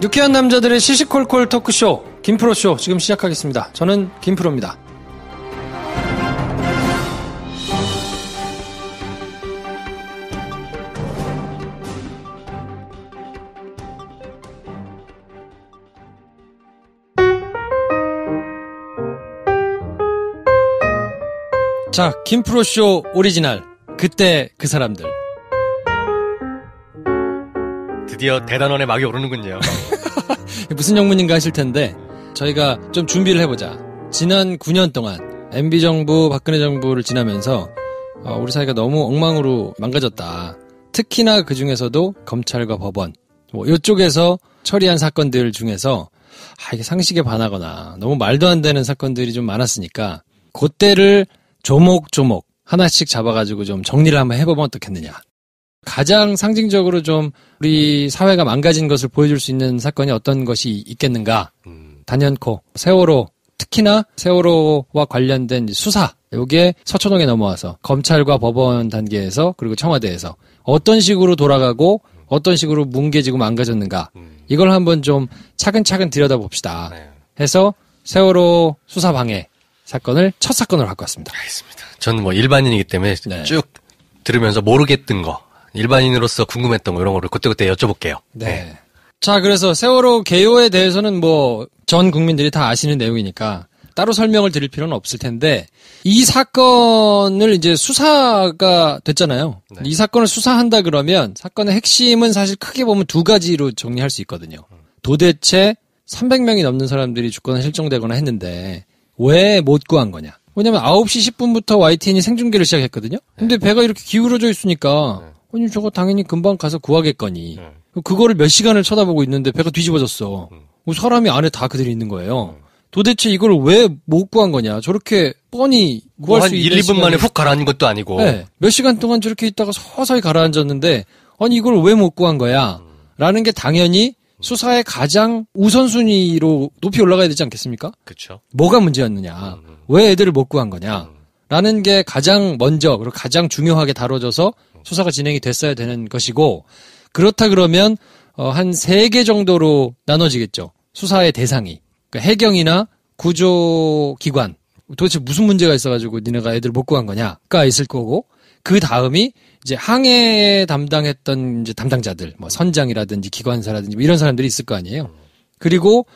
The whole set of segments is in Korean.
유쾌한 남자들의 시시콜콜 토크쇼 김프로쇼 지금 시작하겠습니다. 저는 김프로입니다. 자, 김프로쇼 오리지널 그때 그 사람들. 드디어 대단원의 막이 오르는군요. 무슨 영문인가 하실 텐데 저희가 좀 준비를 해보자. 지난 9년 동안 MB정부, 박근혜 정부를 지나면서 우리 사회가 너무 엉망으로 망가졌다. 특히나 그 중에서도 검찰과 법원 이쪽에서 처리한 사건들 중에서 이게 상식에 반하거나 너무 말도 안 되는 사건들이 좀 많았으니까 그때를 조목조목 하나씩 잡아가지고 좀 정리를 한번 해보면 어떻겠느냐. 가장 상징적으로 좀 우리 사회가 망가진 것을 보여줄 수 있는 사건이 어떤 것이 있겠는가. 단연코 세월호, 특히나 세월호와 관련된 수사, 요게 서초동에 넘어와서 검찰과 법원 단계에서 그리고 청와대에서 어떤 식으로 돌아가고 어떤 식으로 뭉개지고 망가졌는가. 이걸 한번 좀 차근차근 들여다봅시다. 해서 세월호 수사 방해 사건을 첫 사건으로 갖고 왔습니다. 알겠습니다. 저는 뭐 일반인이기 때문에 쭉 들으면서 모르겠던 거, 일반인으로서 궁금했던 거 이런 거를 그때그때 여쭤볼게요. 네. 자, 그래서 세월호 개요에 대해서는 뭐 전 국민들이 다 아시는 내용이니까 따로 설명을 드릴 필요는 없을 텐데 이 사건을 이제 수사가 됐잖아요. 네. 이 사건을 수사한다 그러면 사건의 핵심은 사실 크게 보면 두 가지로 정리할 수 있거든요. 도대체 300명이 넘는 사람들이 죽거나 실종되거나 했는데 왜 못 구한 거냐. 왜냐면 9시 10분부터 YTN이 생중계를 시작했거든요. 근데 배가 이렇게 기울어져 있으니까 아니 저거 당연히 금방 가서 구하겠거니. 그거를 몇 시간을 쳐다보고 있는데 배가 뒤집어졌어. 사람이 안에 다 그대로 있는 거예요. 도대체 이걸 왜 못 구한 거냐. 저렇게 뻔히 구할 수 있는 1, 2분 만에 훅 가라앉은 것도 아니고. 네, 몇 시간 동안 저렇게 있다가 서서히 가라앉았는데 아니 이걸 왜 못 구한 거야. 라는 게 당연히 수사의 가장 우선순위로 높이 올라가야 되지 않겠습니까? 그렇죠. 뭐가 문제였느냐. 왜 애들을 못 구한 거냐. 라는 게 가장 먼저 그리고 가장 중요하게 다뤄져서 수사가 진행이 됐어야 되는 것이고 그렇다 그러면 한 3개 정도로 나눠지겠죠. 수사의 대상이. 그러니까 해경이나 구조기관. 도대체 무슨 문제가 있어가지고 니네가 애들 못 구한 거냐가 있을 거고 그 다음이 이제 항해 담당했던 이제 담당자들, 뭐 선장이라든지 기관사라든지 뭐 이런 사람들이 있을 거 아니에요. 그리고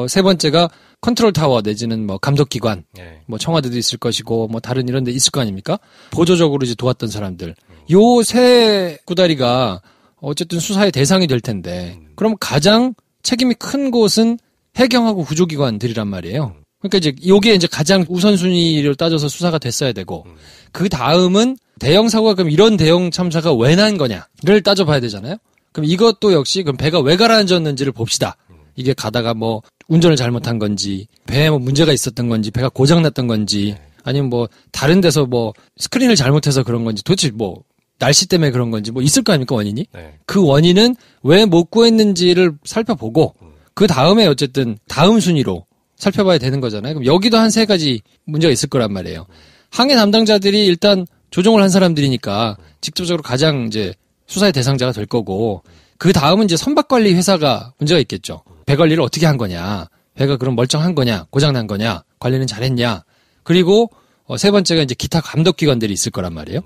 세 번째가 컨트롤 타워 내지는 뭐 감독기관, 뭐 청와대도 있을 것이고 뭐 다른 이런 데 있을 거 아닙니까? 보조적으로 이제 도왔던 사람들. 요 세 구다리가 어쨌든 수사의 대상이 될 텐데 그럼 가장 책임이 큰 곳은 해경하고 구조기관들이란 말이에요. 그러니까 이제 요게 이제 가장 우선순위를 따져서 수사가 됐어야 되고 그 다음은 대형 사고가 그럼 이런 대형 참사가 왜 난 거냐를 따져봐야 되잖아요. 그럼 이것도 역시 그럼 배가 왜 가라앉았는지를 봅시다. 이게 가다가 뭐 운전을 잘못한 건지 배에 뭐 문제가 있었던 건지 배가 고장났던 건지 아니면 뭐 다른 데서 뭐 스크린을 잘못해서 그런 건지 도대체 뭐 날씨 때문에 그런 건지 뭐 있을 거 아닙니까 원인이? 그 원인은 왜 못 구했는지를 살펴보고 그 다음에 어쨌든 다음 순위로 살펴봐야 되는 거잖아요. 그럼 여기도 한 3가지 문제가 있을 거란 말이에요. 항해 담당자들이 일단 조종을 한 사람들이니까 직접적으로 가장 이제 수사의 대상자가 될 거고 그 다음은 이제 선박관리 회사가 문제가 있겠죠. 배 관리를 어떻게 한 거냐. 배가 그럼 멀쩡한 거냐. 고장난 거냐. 관리는 잘했냐. 그리고 세 번째가 이제 기타 감독기관들이 있을 거란 말이에요.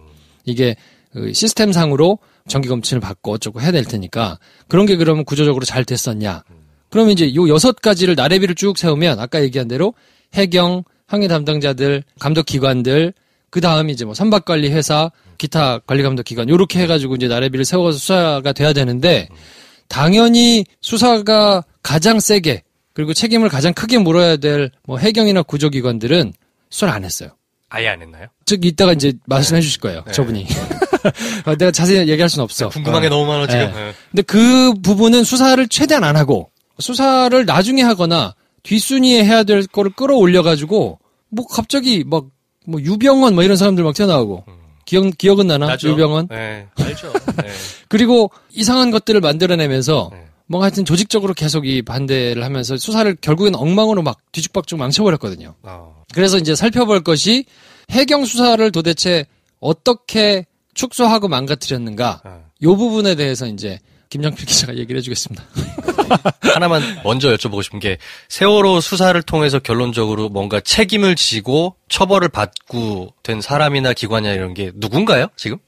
이게 시스템상으로 정기검침을 받고 어쩌고 해야 될 테니까 그런 게 그러면 구조적으로 잘 됐었냐. 그러면 이제 요 6가지를 나래비를 쭉 세우면 아까 얘기한 대로 해경, 항해 담당자들, 감독기관들, 그 다음에 이제 뭐 선박관리 회사, 기타 관리감독기관 요렇게 해가지고 이제 나래비를 세워서 수사가 돼야 되는데 당연히 수사가 가장 세게 그리고 책임을 가장 크게 물어야 될 뭐 해경이나 구조기관들은 수사를 안 했어요. 아예 안 했나요? 즉 이따가 이제 말씀해 주실 거예요. 저분이. 내가 자세히 얘기할 수는 없어. 궁금한 게 너무 많아 지금. 근데 그 부분은 수사를 최대한 안 하고 수사를 나중에 하거나 뒷순위에 해야 될 거를 끌어올려가지고 뭐 갑자기 막 뭐 유병원 뭐 이런 사람들 막 튀어나오고 기억은 나나? 나죠. 유병원? 네, 알죠. 네. 그리고 이상한 것들을 만들어내면서 뭔가 하여튼 조직적으로 계속 이 반대를 하면서 수사를 결국엔 엉망으로 막 뒤죽박죽 망쳐버렸거든요. 그래서 이제 살펴볼 것이 해경 수사를 도대체 어떻게 축소하고 망가뜨렸는가 요 부분에 대해서 이제 김정필 기자가 얘기를 해주겠습니다. 하나만 먼저 여쭤보고 싶은 게 세월호 수사를 통해서 결론적으로 뭔가 책임을 지고 처벌을 받고 된 사람이나 기관이나 이런 게 누군가요? 지금?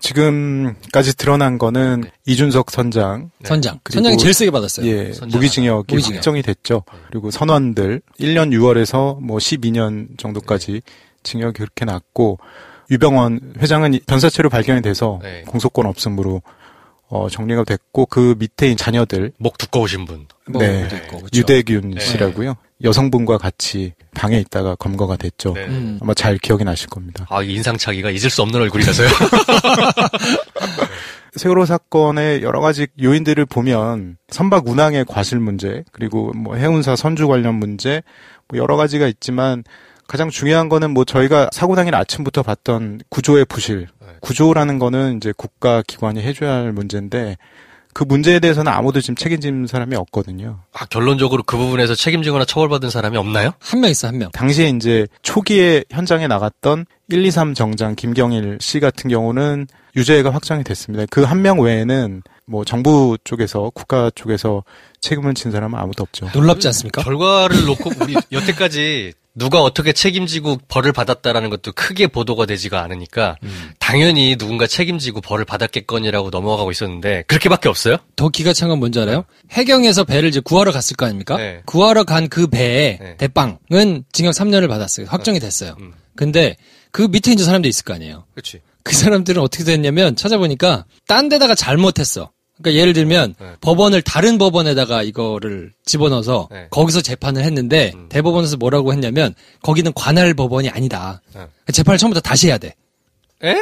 지금까지 드러난 거는 네. 이준석 선장. 네. 선장이 제일 세게 받았어요. 예, 무기징역이 확정이 됐죠. 그리고 선원들 1년 6월에서 뭐 12년 정도까지 징역이 그렇게 났고, 유병원 회장은 변사체로 발견이 돼서 네. 공소권 없음으로 정리가 됐고, 그 밑에 자녀들 목 두꺼우신 분, 네, 그렇죠. 유대균 씨라고요. 여성분과 같이 방에 있다가 검거가 됐죠. 네. 아마 잘 기억이 나실 겁니다. 인상착의가 잊을 수 없는 얼굴이라서요. 세월호 사건의 여러 가지 요인들을 보면 선박 운항의 과실 문제, 그리고 뭐 해운사 선주 관련 문제, 뭐 여러 가지가 있지만 가장 중요한 거는 뭐 저희가 사고 당일 아침부터 봤던 구조의 부실. 구조라는 거는 이제 국가 기관이 해줘야 할 문제인데 그 문제에 대해서는 아무도 지금 책임진 사람이 없거든요. 결론적으로 그 부분에서 책임지거나 처벌받은 사람이 없나요? 한 명 있어, 한 명. 당시에 이제 초기에 현장에 나갔던 123 정장 김경일 씨 같은 경우는 유죄가 확정이 됐습니다. 그 한 명 외에는 뭐 정부 쪽에서, 국가 쪽에서 책임을 진 사람은 아무도 없죠. 놀랍지 않습니까? 결과를 놓고 우리 여태까지 누가 어떻게 책임지고 벌을 받았다라는 것도 크게 보도가 되지가 않으니까 당연히 누군가 책임지고 벌을 받았겠거니라고 넘어가고 있었는데 그렇게밖에 없어요? 더 기가 찬 건 뭔지 알아요? 해경에서 배를 이제 구하러 갔을 거 아닙니까? 네. 구하러 간 그 배에 네. 대빵은 징역 3년을 받았어요. 확정이 됐어요. 근데 그 밑에 이제 사람도 있을 거 아니에요. 그렇지. 그 사람들은 어떻게 됐냐면 찾아보니까 딴 데다가 잘못했어. 그러니까 예를 들면 법원을 다른 법원에다가 이거를 집어넣어서 거기서 재판을 했는데 대법원에서 뭐라고 했냐면 거기는 관할 법원이 아니다. 재판을 처음부터 다시 해야 돼. 에?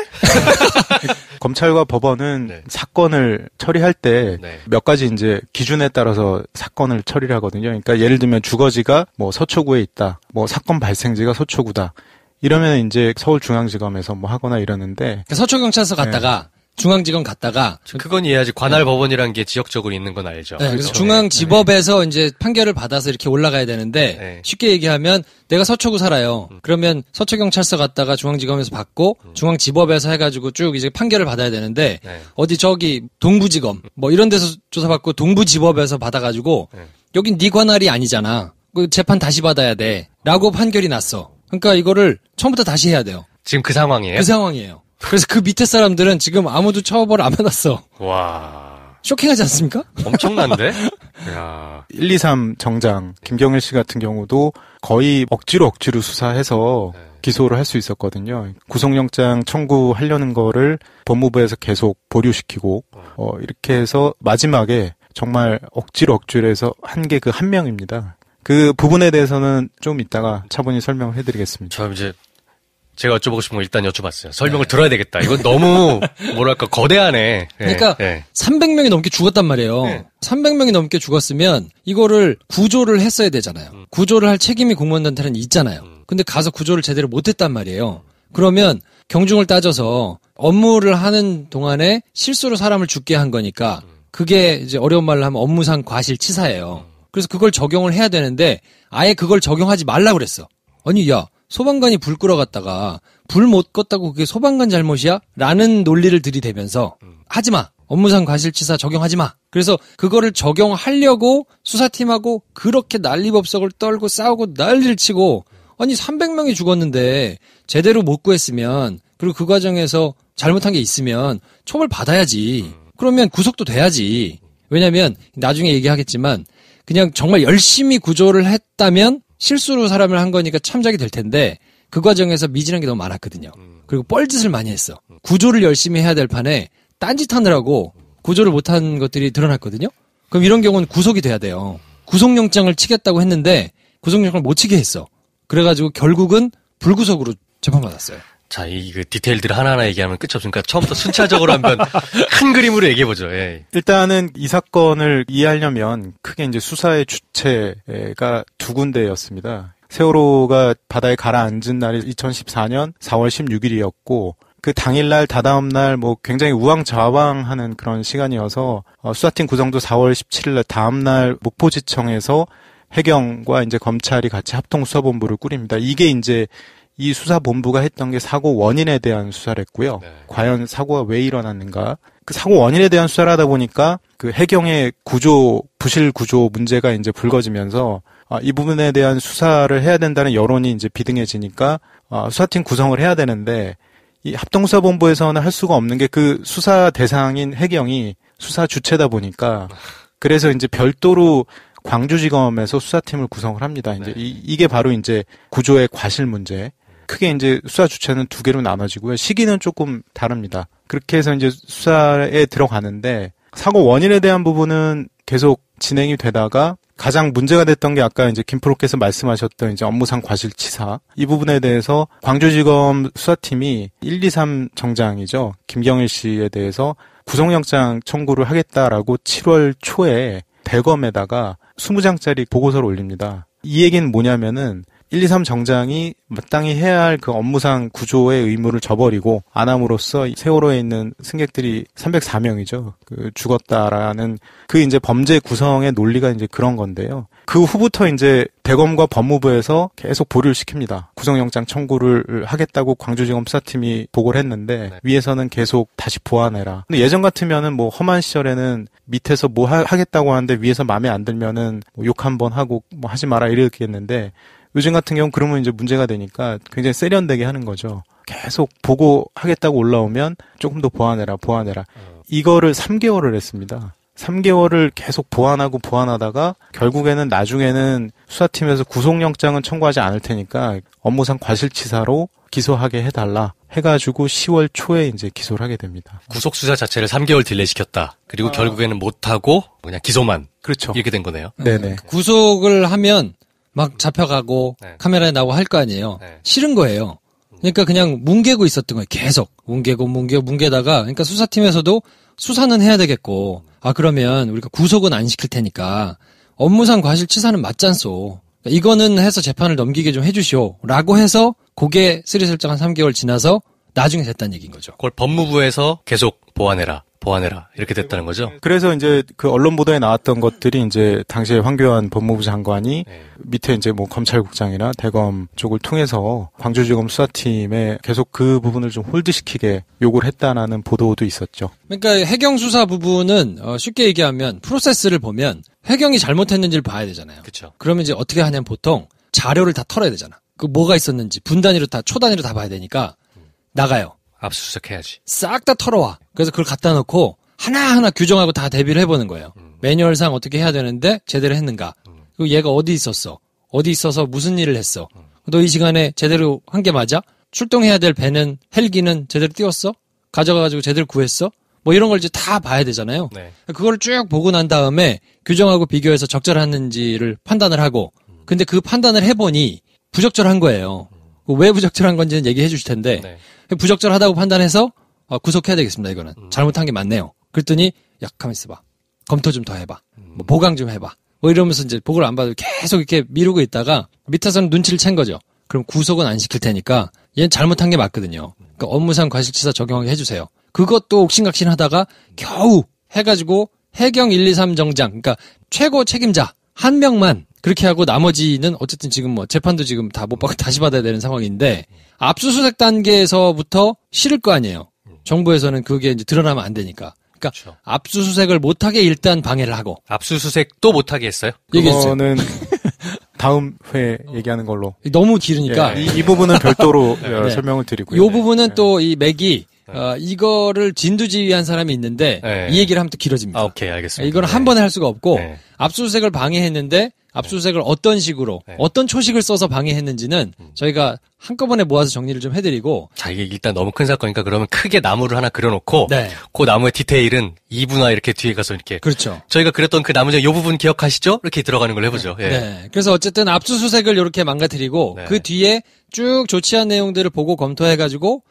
검찰과 법원은 사건을 처리할 때 몇 가지 이제 기준에 따라서 사건을 처리를 하거든요. 그러니까 예를 들면 주거지가 뭐 서초구에 있다. 뭐 사건 발생지가 서초구다. 이러면 이제 서울중앙지검에서 뭐 하거나 이러는데. 그러니까 서초경찰서 갔다가 중앙지검 갔다가 그건 이해하지. 관할 법원이란 게 지역적으로 있는 건 알죠. 네, 그래서 중앙지법에서 이제 판결을 받아서 이렇게 올라가야 되는데 쉽게 얘기하면 내가 서초구 살아요. 그러면 서초경찰서 갔다가 중앙지검에서 받고 중앙지법에서 해가지고 쭉 이제 판결을 받아야 되는데 어디 저기 동부지검 뭐 이런 데서 조사받고 동부지법에서 받아가지고 여긴 네 관할이 아니잖아. 그 재판 다시 받아야 돼라고 판결이 났어. 그러니까 이거를 처음부터 다시 해야 돼요. 지금 그 상황이에요? 그 상황이에요. 그래서 그 밑에 사람들은 지금 아무도 처벌 안 받았어. 와. 쇼킹하지 않습니까? 엄청난데? 야. 123 정장 김경일 씨 같은 경우도 거의 억지로 수사해서 기소를 할 수 있었거든요. 구속영장 청구하려는 거를 법무부에서 계속 보류시키고 이렇게 해서 마지막에 정말 억지로 해서 한 게 그 한 명입니다. 그 부분에 대해서는 좀 이따가 차분히 설명을 해드리겠습니다. 저 이제 제가 여쭤보고 싶은 거 일단 여쭤봤어요. 설명을 들어야 되겠다. 이건 너무 뭐랄까 거대하네. 그러니까 300명이 넘게 죽었단 말이에요. 300명이 넘게 죽었으면 이거를 구조를 했어야 되잖아요. 구조를 할 책임이 공무원한테는 있잖아요. 근데 가서 구조를 제대로 못했단 말이에요. 그러면 경중을 따져서 업무를 하는 동안에 실수로 사람을 죽게 한 거니까 그게 이제 어려운 말로 하면 업무상 과실치사예요. 그래서 그걸 적용을 해야 되는데 아예 그걸 적용하지 말라 그랬어. 아니 야 소방관이 불 끌어갔다가 불 못 껐다고 그게 소방관 잘못이야? 라는 논리를 들이대면서 하지마. 업무상 과실치사 적용하지마. 그래서 그거를 적용하려고 수사팀하고 그렇게 난리법석을 떨고 싸우고 난리를 치고 아니 300명이 죽었는데 제대로 못 구했으면 그리고 그 과정에서 잘못한 게 있으면 처벌 받아야지. 그러면 구속도 돼야지. 왜냐면 나중에 얘기하겠지만 그냥 정말 열심히 구조를 했다면 실수로 사람을 한 거니까 참작이 될 텐데 그 과정에서 미진한 게 너무 많았거든요. 그리고 뻘짓을 많이 했어. 구조를 열심히 해야 될 판에 딴짓하느라고 구조를 못한 것들이 드러났거든요. 그럼 이런 경우는 구속이 돼야 돼요. 구속영장을 치겠다고 했는데 구속영장을 못 치게 했어. 그래가지고 결국은 불구속으로 재판받았어요. 자, 그 디테일들을 하나하나 얘기하면 끝이 없으니까 처음부터 순차적으로 한번 큰 그림으로 얘기해보죠. 예. 일단은 이 사건을 이해하려면 크게 이제 수사의 주체가 두 군데였습니다. 세월호가 바다에 가라앉은 날이 2014년 4월 16일이었고 그 당일날 다다음날 뭐 굉장히 우왕좌왕하는 그런 시간이어서 수사팀 구성도 4월 17일 다음날 목포지청에서 해경과 이제 검찰이 같이 합동수사본부를 꾸립니다. 이게 이제 이 수사본부가 했던 게 사고 원인에 대한 수사를 했고요. 과연 사고가 왜 일어났는가. 그 사고 원인에 대한 수사를 하다 보니까 그 해경의 구조, 부실 구조 문제가 이제 불거지면서 이 부분에 대한 수사를 해야 된다는 여론이 이제 비등해지니까 수사팀 구성을 해야 되는데 이 합동수사본부에서는 할 수가 없는 게 그 수사 대상인 해경이 수사 주체다 보니까 그래서 이제 별도로 광주지검에서 수사팀을 구성을 합니다. 이제 이게 바로 이제 구조의 과실 문제. 크게 이제 수사 주체는 두 개로 나눠지고요. 시기는 조금 다릅니다. 그렇게 해서 이제 수사에 들어가는데 사고 원인에 대한 부분은 계속 진행이 되다가 가장 문제가 됐던 게 아까 이제 김프로께서 말씀하셨던 이제 업무상 과실치사 이 부분에 대해서 광주지검 수사팀이 123 정장이죠. 김경일 씨에 대해서 구속영장 청구를 하겠다라고 7월 초에 대검에다가 20장짜리 보고서를 올립니다. 이 얘기는 뭐냐면은 123 정장이 마땅히 해야 할 그 업무상 구조의 의무를 저버리고 안 함으로써 세월호에 있는 승객들이 304명이죠. 죽었다라는 그 이제 범죄 구성의 논리가 이제 그런 건데요. 그 후부터 이제 대검과 법무부에서 계속 보류를 시킵니다. 구속영장 청구를 하겠다고 광주지검 수사팀이 보고를 했는데 위에서는 계속 다시 보완해라. 근데 예전 같으면은 뭐 험한 시절에는 밑에서 뭐 하겠다고 하는데 위에서 마음에 안 들면은 뭐 욕 한 번 하고 뭐 하지 마라 이랬겠는데 요즘 같은 경우는 그러면 이제 문제가 되니까 굉장히 세련되게 하는 거죠. 계속 보고하겠다고 올라오면 조금 더 보완해라. 이거를 3개월을 했습니다. 3개월을 계속 보완하다가 결국에는 나중에는 수사팀에서 구속영장은 청구하지 않을 테니까 업무상 과실치사로 기소하게 해달라 해가지고 10월 초에 이제 기소를 하게 됩니다. 구속수사 자체를 3개월 딜레이 시켰다. 그리고 결국에는 못하고 그냥 기소만. 그렇죠. 이렇게 된 거네요. 네네. 구속을 하면 막 잡혀가고 카메라에 나오고 할 거 아니에요. 싫은 거예요. 그러니까 그냥 뭉개고 있었던 거예요. 계속 뭉개다가 그러니까 수사팀에서도 수사는 해야 되겠고 그러면 우리가 구속은 안 시킬 테니까 업무상 과실치사는 맞잖소. 이거는 해서 재판을 넘기게 좀 해주시오라고 해서 그게 스리슬쩍 한 3개월 지나서 나중에 됐다는 얘기인 거죠. 그걸 법무부에서 계속 보완해라 이렇게 됐다는 거죠. 그래서 이제 그 언론 보도에 나왔던 것들이 이제 당시에 황교안 법무부 장관이 밑에 이제 뭐 검찰국장이나 대검 쪽을 통해서 광주지검 수사팀에 계속 그 부분을 좀 홀드시키게 요구를 했다라는 보도도 있었죠. 그러니까 해경 수사 부분은 쉽게 얘기하면 프로세스를 보면 해경이 잘못했는지를 봐야 되잖아요. 그렇죠. 그러면 이제 어떻게 하냐면 보통 자료를 다 털어야 되잖아. 그 뭐가 있었는지 분 단위로 다 초 단위로 다 봐야 되니까 나가요. 압수수색해야지. 싹 다 털어와. 그래서 그걸 갖다 놓고 하나하나 규정하고 다 대비를 해보는 거예요. 매뉴얼상 어떻게 해야 되는데 제대로 했는가. 그리고 얘가 어디 있었어. 어디 있어서 무슨 일을 했어. 너 이 시간에 제대로 한 게 맞아? 출동해야 될 배는 헬기는 제대로 띄웠어? 가져가가지고 제대로 구했어? 뭐 이런 걸 이제 다 봐야 되잖아요. 네. 그걸 쭉 보고 난 다음에 규정하고 비교해서 적절했는지를 판단을 하고 근데 그 판단을 해보니 부적절한 거예요. 왜 부적절한 건지는 얘기해 주실 텐데 부적절하다고 판단해서 구속해야 되겠습니다. 이거는 잘못한 게 맞네요. 그랬더니 야 가만 있어봐. 검토 좀 더 해봐. 뭐 보강 좀 해봐. 뭐 이러면서 이제 보고를 안 받고 계속 이렇게 미루고 있다가 밑에서는 눈치를 챈 거죠. 그럼 구속은 안 시킬 테니까 얘는 잘못한 게 맞거든요. 그러니까 업무상 과실치사 적용하게 해주세요. 그것도 옥신각신하다가 겨우 해가지고 해경 123 정장 그러니까 최고 책임자 한 명만 그렇게 하고 나머지는 어쨌든 지금 뭐 재판도 지금 다 못 받고 다시 받아야 되는 상황인데 압수수색 단계에서부터 싫을 거 아니에요. 정부에서는 그게 이제 드러나면 안 되니까. 그러니까 그렇죠. 압수수색을 못하게 일단 방해를 하고. 압수수색도 못하게 했어요? 얘기해주세요. 그거는 다음 회 얘기하는 걸로. 너무 길으니까. 이 부분은 별도로 설명을 드리고요. 이 부분은 또 이 맥이 이거를 진두지휘한 사람이 있는데 이 얘기를 하면 또 길어집니다. 오케이, 알겠습니다. 이걸 한 번에 할 수가 없고 압수수색을 방해했는데 압수수색을 어떤 식으로 어떤 초식을 써서 방해했는지는 저희가 한꺼번에 모아서 정리를 좀 해드리고 자, 이게 일단 너무 큰 사건이니까 그러면 크게 나무를 하나 그려놓고 네. 그 나무의 디테일은 2부나 이렇게 뒤에 가서 이렇게 그렇죠. 저희가 그렸던 그 나무 중에 이 부분 기억하시죠? 이렇게 들어가는 걸 해보죠. 예. 네. 그래서 어쨌든 압수수색을 이렇게 망가뜨리고 그 뒤에 쭉 조치한 내용들을 보고 검토해가지고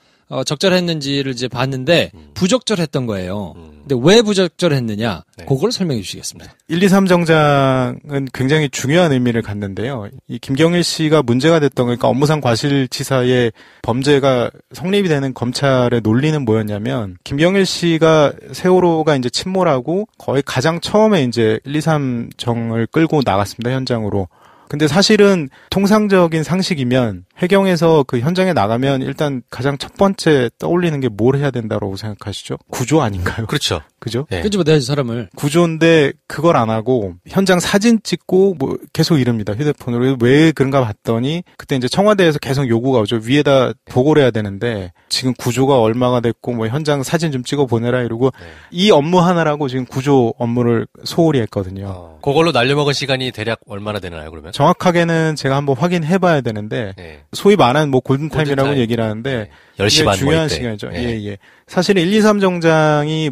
적절했는지를 이제 봤는데 부적절했던 거예요. 근데 왜 부적절했느냐? 그걸 설명해 주시겠습니다. 123 정장은 굉장히 중요한 의미를 갖는데요. 이 김경일 씨가 문제가 됐던 그러니까 업무상 과실치사의 범죄가 성립이 되는 검찰의 논리는 뭐였냐면 김경일 씨가 세월호가 이제 침몰하고 거의 가장 처음에 이제 123 정을 끌고 나갔습니다. 현장으로. 근데 사실은 통상적인 상식이면 해경에서 그 현장에 나가면 일단 가장 첫 번째 떠올리는 게 뭘 해야 된다고 생각하시죠? 구조 아닌가요? 그렇죠. 그죠? 예. 끄집어내야지 사람을. 구조인데 그걸 안 하고 현장 사진 찍고 뭐 계속 이릅니다. 휴대폰으로. 왜 그런가 봤더니 그때 이제 청와대에서 계속 요구가 오죠. 위에다 보고를 해야 되는데 지금 구조가 얼마가 됐고 뭐 현장 사진 좀 찍어 보내라 이러고 이 업무 하나라고 지금 구조 업무를 소홀히 했거든요. 그걸로 날려먹은 시간이 대략 얼마나 되나요, 그러면? 정확하게는 제가 한번 확인해 봐야 되는데 네. 소위 말하는 뭐 골든타임이라고 골든타임. 얘기를 하는데 10시 반 중요한 뭐 이때. 시간이죠. 예. 예. 사실은 1, 2, 3 정장이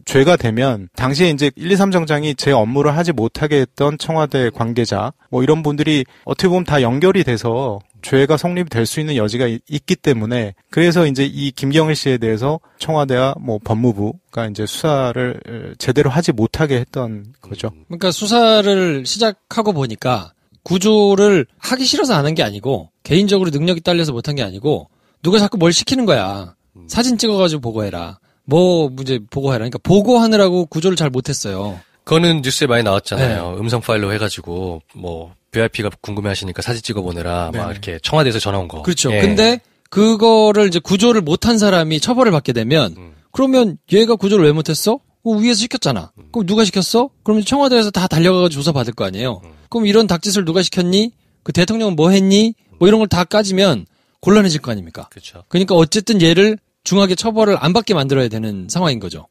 죄가 되면 당시에 이제 1, 2, 3 정장이 제 업무를 하지 못하게 했던 청와대 관계자 뭐 이런 분들이 어떻게 보면 다 연결이 돼서 죄가 성립이 될 수 있는 여지가 있기 때문에 그래서 이제 이 김경일 씨에 대해서 청와대와 뭐 법무부가 이제 수사를 제대로 하지 못하게 했던 거죠. 그러니까 수사를 시작하고 보니까 구조를 하기 싫어서 안 한 게 아니고 개인적으로 능력이 딸려서 못한 게 아니고 누가 자꾸 뭘 시키는 거야. 사진 찍어가지고 보고해라. 뭐 문제 보고해라. 그러니까 보고하느라고 구조를 잘 못했어요. 그거는 뉴스에 많이 나왔잖아요. 음성 파일로 해가지고 뭐 VIP가 궁금해하시니까 사진 찍어보내라. 막 이렇게 청와대에서 전화 온 거. 그렇죠. 예. 근데 그거를 이제 구조를 못한 사람이 처벌을 받게 되면 그러면 얘가 구조를 왜 못했어? 위에서 시켰잖아. 그럼 누가 시켰어? 그러면 청와대에서 다 달려가서 조사 받을 거 아니에요. 그럼 이런 닭짓을 누가 시켰니? 그 대통령은 뭐 했니? 뭐 이런 걸 다 까지면 곤란해질 거 아닙니까? 그렇죠. 그러니까 어쨌든 얘를 중하게 처벌을 안 받게 만들어야 되는 상황인 거죠.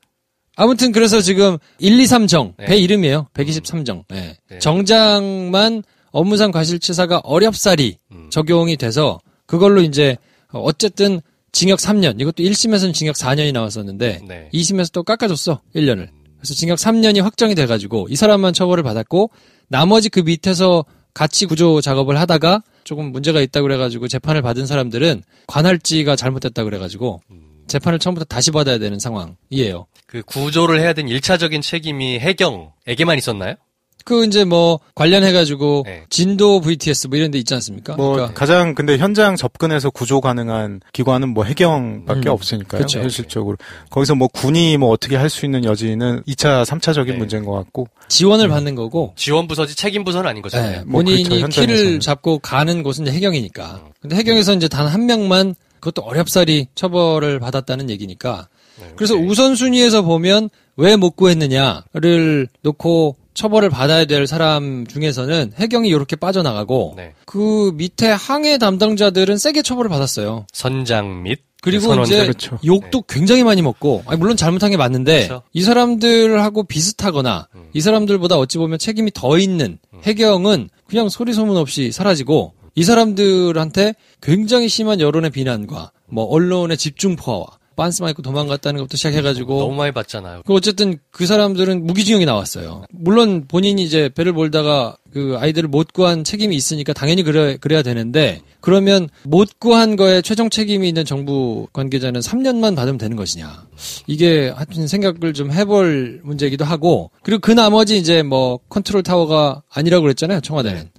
아무튼 그래서 지금 123정 배 이름이에요. 123정. 네. 정장만 업무상 과실치사가 어렵사리 적용이 돼서 그걸로 이제 어쨌든 징역 3년. 이것도 1심에서는 징역 4년이 나왔었는데 2심에서 또 깎아줬어. 1년을. 그래서 징역 3년이 확정이 돼가지고 이 사람만 처벌을 받았고 나머지 그 밑에서 같이 구조 작업을 하다가 조금 문제가 있다고 그래가지고 재판을 받은 사람들은 관할지가 잘못됐다고 그래가지고 재판을 처음부터 다시 받아야 되는 상황이에요. 그 구조를 해야 되는 1차적인 책임이 해경에게만 있었나요? 그 이제 뭐 관련해가지고 네. 진도 VTS 뭐 이런 데 있지 않습니까? 뭐 그러니까 가장 근데 현장 접근해서 구조 가능한 기관은 뭐 해경밖에 없으니까요. 그렇죠. 현실적으로. 거기서 뭐 군이 뭐 어떻게 할 수 있는 여지는 2차, 3차적인 문제인 것 같고. 지원을 받는 거고 지원부서지 책임부서는 아닌 거잖아요. 네, 뭐 본인이 그렇죠, 키를 현장에서는. 잡고 가는 곳은 이제 해경이니까. 근데 해경에서 이제 단 한 명만 그것도 어렵사리 처벌을 받았다는 얘기니까. 그래서 우선순위에서 보면 왜 못 구했느냐를 놓고 처벌을 받아야 될 사람 중에서는 해경이 이렇게 빠져나가고 그 밑에 항해 담당자들은 세게 처벌을 받았어요. 선장 및 그리고 선원들. 이제 그렇죠. 욕도 굉장히 많이 먹고 아니 물론 잘못한 게 맞는데 그렇죠. 이 사람들하고 비슷하거나 이 사람들보다 어찌 보면 책임이 더 있는 해경은 그냥 소리 소문 없이 사라지고 이 사람들한테 굉장히 심한 여론의 비난과 뭐 언론의 집중 포화와 빤스만 입고 도망갔다는 것부터 시작해가지고 너무 많이 봤잖아요. 그 어쨌든 그 사람들은 무기징역이 나왔어요. 물론 본인이 이제 배를 몰다가 그 아이들을 못 구한 책임이 있으니까 당연히 그래야 되는데 그러면 못 구한 거에 최종 책임이 있는 정부 관계자는 3년만 받으면 되는 것이냐. 이게 하여튼 생각을 좀 해볼 문제이기도 하고 그리고 그 나머지 이제 뭐 컨트롤 타워가 아니라고 그랬잖아요. 청와대는.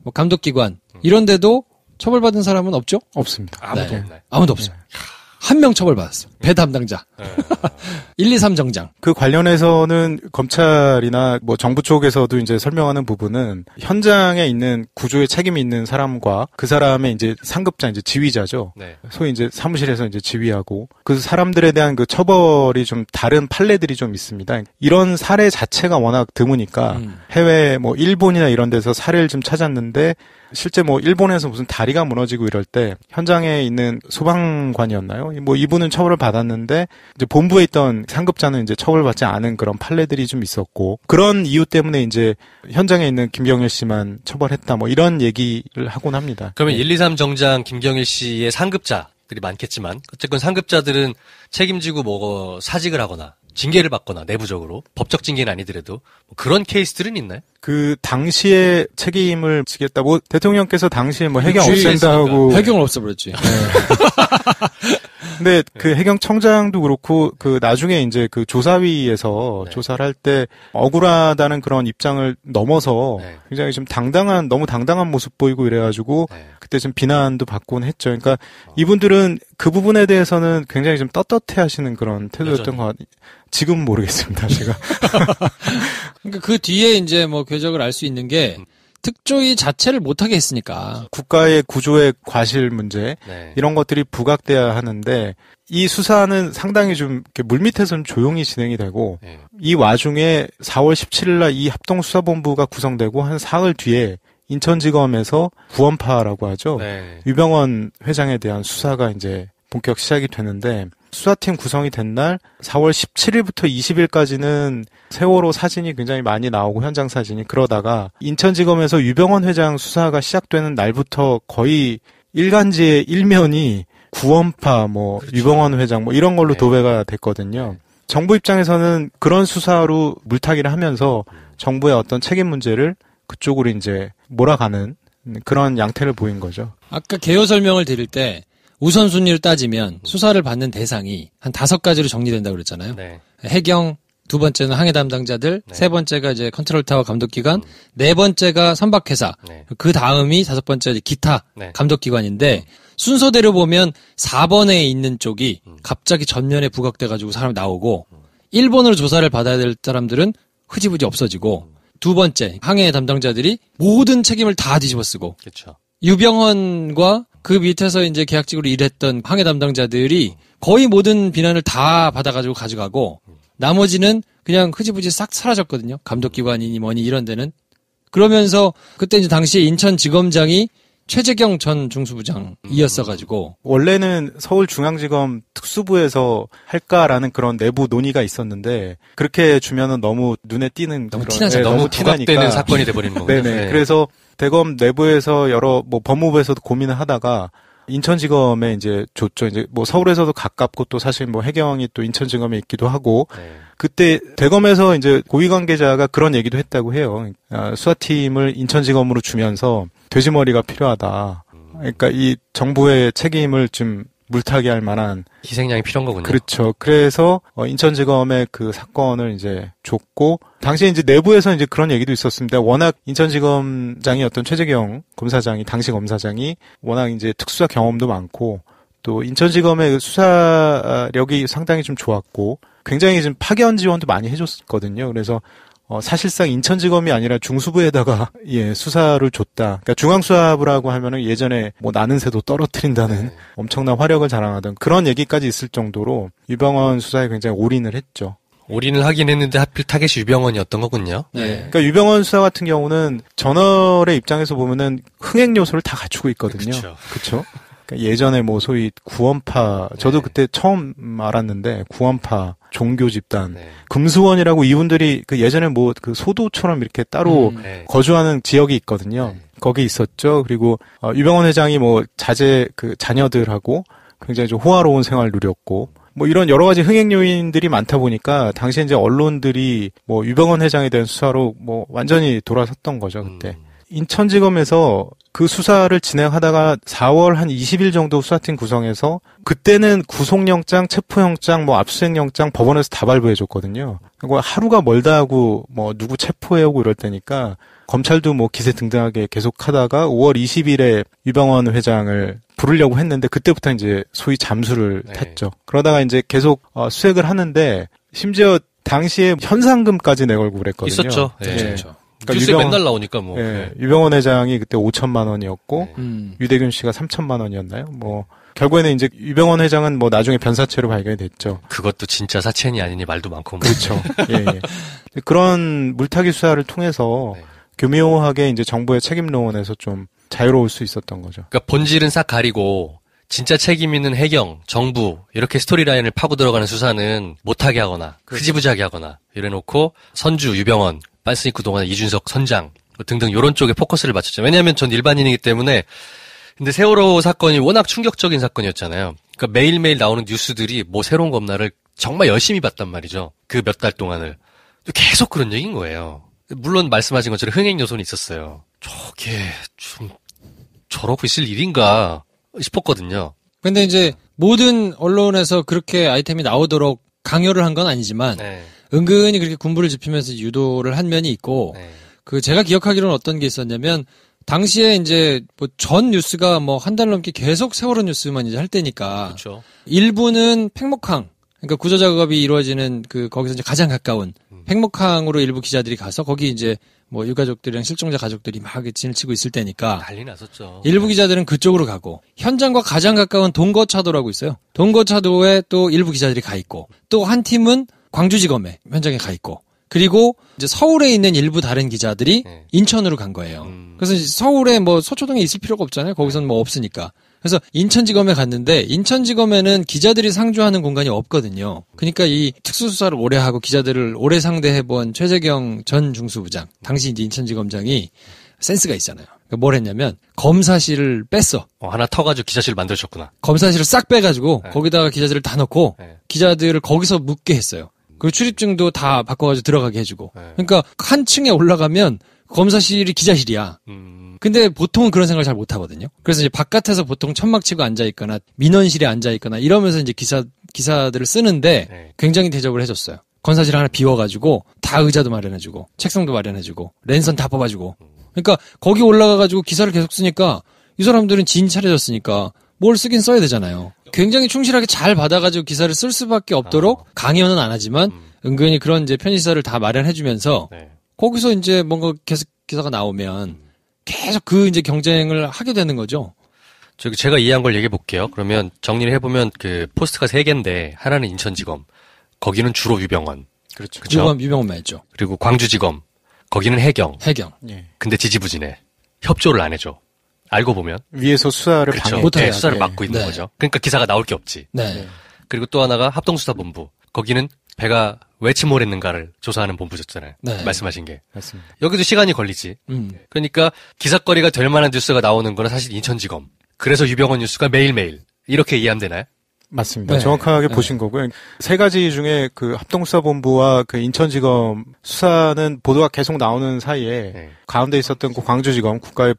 뭐 감독기관 이런데도 처벌받은 사람은 없죠? 없습니다. 아무도 없나요? 아무도 없어요. 한 명 처벌받았어. 배 담당자. 1, 2, 3 정장. 그 관련해서는 검찰이나 뭐 정부 쪽에서도 이제 설명하는 부분은 현장에 있는 구조에 책임이 있는 사람과 그 사람의 이제 상급자, 이제 지휘자죠. 소위 이제 사무실에서 이제 지휘하고 그 사람들에 대한 그 처벌이 좀 다른 판례들이 좀 있습니다. 이런 사례 자체가 워낙 드무니까 해외 뭐 일본이나 이런 데서 사례를 좀 찾았는데 실제 뭐 일본에서 무슨 다리가 무너지고 이럴 때 현장에 있는 소방관이었나요? 뭐 이분은 처벌을 받았는데 이제 본부에 있던 상급자는 이제 처벌받지 않은 그런 판례들이 좀 있었고 그런 이유 때문에 이제 현장에 있는 김경일 씨만 처벌했다 뭐 이런 얘기를 하곤 합니다. 그러면 1, 2, 3 정장 김경일 씨의 상급자들이 많겠지만 어쨌든 상급자들은 책임지고 뭐 사직을 하거나 징계를 받거나 내부적으로 법적 징계는 아니더라도 뭐 그런 케이스들은 있나요? 그 당시에 책임을 지겠다. 뭐 대통령께서 당시에 뭐 해경 없앤다고 해경을 없애버렸지. 근데 그 해경청장도 그렇고 그 나중에 이제 그 조사위에서 조사를 할 때 억울하다는 그런 입장을 넘어서 굉장히 좀 너무 당당한 모습 보이고 이래가지고 그때 좀 비난도 받곤 했죠. 그러니까 이분들은 그 부분에 대해서는 굉장히 좀 떳떳해하시는 그런 태도였던 것 같아요. 지금 모르겠습니다, 제가. 그러니까 그 뒤에 이제 뭐 궤적을 알 수 있는 게 특조위 자체를 못하게 했으니까. 국가의 구조의 과실 문제 네. 이런 것들이 부각돼야 하는데 이 수사는 상당히 좀 이렇게 물밑에서는 조용히 진행이 되고 네. 이 와중에 4월 17일 날 이 합동수사본부가 구성되고 한 사흘 뒤에 인천지검에서 구원파라고 하죠. 네. 유병원 회장에 대한 수사가 이제 본격 시작이 되는데 수사팀 구성이 된 날 4월 17일부터 20일까지는 세월호 사진이 굉장히 많이 나오고 현장 사진이 그러다가 인천지검에서 유병원 회장 수사가 시작되는 날부터 거의 일간지의 일면이 구원파 그렇죠. 유병원 회장 이런 걸로 네. 도배가 됐거든요. 정부 입장에서는 그런 수사로 물타기를 하면서 정부의 어떤 책임 문제를 그쪽으로 이제 몰아가는 그런 양태를 보인 거죠. 아까 개요 설명을 드릴 때 우선순위를 따지면 수사를 받는 대상이 한 5가지로 정리된다고 그랬잖아요. 네. 해경, 2번째는 항해 담당자들, 네. 3번째가 이제 컨트롤타워 감독기관, 4번째가 선박회사, 네. 그 다음이 5번째 기타 네. 감독기관인데 순서대로 보면 4번에 있는 쪽이 갑자기 전면에 부각돼가지고 사람이 나오고 1번으로 조사를 받아야 될 사람들은 흐지부지 없어지고 2번째 항해 담당자들이 모든 책임을 다 뒤집어쓰고 그렇죠. 유병헌과 그 밑에서 이제 계약직으로 일했던 항해 담당자들이 거의 모든 비난을 다 받아가지고 가져가고 나머지는 그냥 흐지부지 싹 사라졌거든요. 감독기관이니 뭐니 이런 데는. 그러면서 그때 이제 당시에 인천지검장이 최재경 전 중수부장이었어가지고 원래는 서울중앙지검 특수부에서 할까라는 그런 내부 논의가 있었는데 그렇게 주면은 너무 눈에 띄는 너무 그런, 티나죠. 너무 티나니까. 부각되는 사건이 돼버리는 거군요. 네네. 그래서 대검 내부에서 여러 법무부에서도 고민을 하다가 인천지검에 이제 줬죠. 이제 서울에서도 가깝고 또 사실 해경이 또 인천지검에 있기도 하고 네. 그때 대검에서 이제 고위 관계자가 그런 얘기도 했다고 해요. 수사팀을 인천지검으로 주면서 돼지머리가 필요하다. 그러니까 이 정부의 책임을 좀 물타기 할 만한 희생양이 필요한 거군요. 그렇죠. 그래서 인천지검에 그 사건을 이제 줬고 당시에 이제 내부에서 이제 그런 얘기도 있었습니다. 워낙 인천지검장이 어떤 최재경 검사장이 당시 검사장이 워낙 이제 특수사 경험도 많고 또 인천지검의 수사력이 상당히 좀 좋았고 굉장히 좀 파견 지원도 많이 해줬거든요. 그래서 사실상 인천지검이 아니라 중수부에다가 수사를 줬다. 그러니까 중앙수사부라고 하면은 예전에 나는 새도 떨어뜨린다는 엄청난 화력을 자랑하던 그런 얘기까지 있을 정도로 유병헌 수사에 굉장히 올인을 했죠. 올인을 하긴 했는데 하필 타겟이 유병헌이었던 거군요. 네. 그러니까 유병헌 수사 같은 경우는 전월의 입장에서 보면은 흥행 요소를 다 갖추고 있거든요. 그렇죠. 그러니까 예전에 소위 구원파 저도 그때 처음 알았는데 구원파 종교 집단 금수원이라고 이분들이 그 예전에 그 소도처럼 이렇게 따로 거주하는 지역이 있거든요. 거기 있었죠. 그리고 유병헌 회장이 자녀들하고 굉장히 좀 호화로운 생활을 누렸고 이런 여러 가지 흥행 요인들이 많다 보니까 당시에 이제 언론들이 유병헌 회장에 대한 수사로 완전히 돌아섰던 거죠, 그때. 인천지검에서 그 수사를 진행하다가 4월 한 20일 정도 수사팀 구성해서 그때는 구속영장, 체포영장, 압수수색영장 법원에서 다 발부해줬거든요. 하루가 멀다 하고 누구 체포해오고 이럴 때니까 검찰도 기세 등등하게 계속하다가 5월 20일에 유병헌 회장을 부르려고 했는데 그때부터 이제 소위 잠수를 탔죠. 그러다가 이제 계속 수색을 하는데 심지어 당시에 현상금까지 내걸고 그랬거든요. 있었죠. 그렇죠. 그러니까 뉴스에 맨날 나오니까 유병헌 회장이 그때 5천만 원이었고 유대균 씨가 3천만 원이었나요? 결국에는 이제 유병헌 회장은 나중에 변사체로 발견이 됐죠. 그것도 진짜 사첸이 아니니 말도 많고. 그렇죠. 예. 그런 물타기 수사를 통해서 교묘하게 이제 정부의 책임론에서 좀 자유로울 수 있었던 거죠. 그러니까 본질은 싹 가리고 진짜 책임 있는 해경, 정부 이렇게 스토리라인을 파고 들어가는 수사는 못하게 하거나 흐지부지하게 하거나 이래놓고 선주, 유병헌, 빤스니크 동안 이준석 선장 등등 이런 쪽에 포커스를 맞췄죠. 왜냐하면 전 일반인이기 때문에. 근데 세월호 사건이 워낙 충격적인 사건이었잖아요. 그러니까 매일매일 나오는 뉴스들이 새로운 검날을 정말 열심히 봤단 말이죠. 그 몇 달 동안을. 계속 그런 얘기인 거예요. 물론 말씀하신 것처럼 흥행 요소는 있었어요. 저게 좀 저러고 있을 일인가 싶었거든요. 근데 이제 모든 언론에서 그렇게 아이템이 나오도록 강요를 한 건 아니지만 은근히 그렇게 군부를 짚으면서 유도를 한 면이 있고 제가 기억하기로는 어떤 게 있었냐면 당시에 이제 전 뉴스가 한 달 넘게 계속 세월호 뉴스만 이제 할 때니까 그렇죠. 일부는 팽목항 그러니까 구조 작업이 이루어지는 거기서 이제 가장 가까운 팽목항으로 일부 기자들이 가서 거기 이제 뭐 유가족들이랑 실종자 가족들이 막 진을 치고 있을 때니까 난리 났었죠. 일부 기자들은 그쪽으로 가고 현장과 가장 가까운 동거차도라고 있어요. 동거차도에 또 일부 기자들이 가 있고 또 한 팀은 광주지검에 현장에 가 있고 그리고 이제 서울에 있는 일부 다른 기자들이 인천으로 간 거예요. 그래서 서울에 뭐 서초동에 있을 필요가 없잖아요. 거기서는 뭐 없으니까. 그래서 인천지검에 갔는데 인천지검에는 기자들이 상주하는 공간이 없거든요. 그러니까 이 특수수사를 오래 하고 기자들을 오래 상대해본 최재경 전 중수부장, 당시 이제 인천지검장이 센스가 있잖아요. 그러니까 뭘 했냐면 검사실을 뺐어. 하나 터가지고 기자실 만드셨구나. 검사실을 싹 빼가지고 거기다가 기자들을 다 넣고 기자들을 거기서 묵게 했어요. 그리고 출입증도 다 바꿔가지고 들어가게 해주고. 그러니까 한 층에 올라가면 검사실이 기자실이야. 근데 보통은 그런 생각을 잘 못하거든요. 그래서 이제 바깥에서 보통 천막 치고 앉아있거나 민원실에 앉아있거나 이러면서 이제 기사들을 쓰는데 굉장히 대접을 해줬어요. 건사실 하나 비워가지고 다 의자도 마련해주고 책상도 마련해주고 랜선 다 뽑아주고. 그러니까 거기 올라가가지고 기사를 계속 쓰니까 이 사람들은 진 차려졌으니까 뭘 쓰긴 써야 되잖아요. 굉장히 충실하게 잘 받아가지고 기사를 쓸 수밖에 없도록 강요는 안 하지만 은근히 그런 이제 편집사를 다 마련해주면서 거기서 이제 뭔가 계속 기사가 나오면 계속 그 이제 경쟁을 하게 되는 거죠. 제가 이해한 걸 얘기해 볼게요. 그러면 정리를 해보면 그 포스트가 3개인데 하나는 인천지검, 거기는 주로 유병원. 그렇죠. 유병원만 했죠. 그리고 광주지검, 거기는 해경. 예. 근데 지지부진해. 협조를 안 해줘. 알고 보면 위에서 수사를 그렇죠. 방해. 수사를 막고 있는 네. 거죠. 그러니까 기사가 나올 게 없지. 네. 그리고 또 하나가 합동수사본부. 거기는 배가 왜 침몰했는가를 조사하는 본부셨잖아요. 네. 말씀하신 게. 맞습니다. 여기도 시간이 걸리지. 그러니까 기사거리가 될 만한 뉴스가 나오는 거는 사실 인천지검. 그래서 유병원 뉴스가 매일매일. 이렇게 이해하면 되나요? 맞습니다. 네. 정확하게 네. 보신 거고요. 세 가지 중에 그 합동수사본부와 그 인천지검 수사는 보도가 계속 나오는 사이에 가운데 있었던 그 광주지검 국가의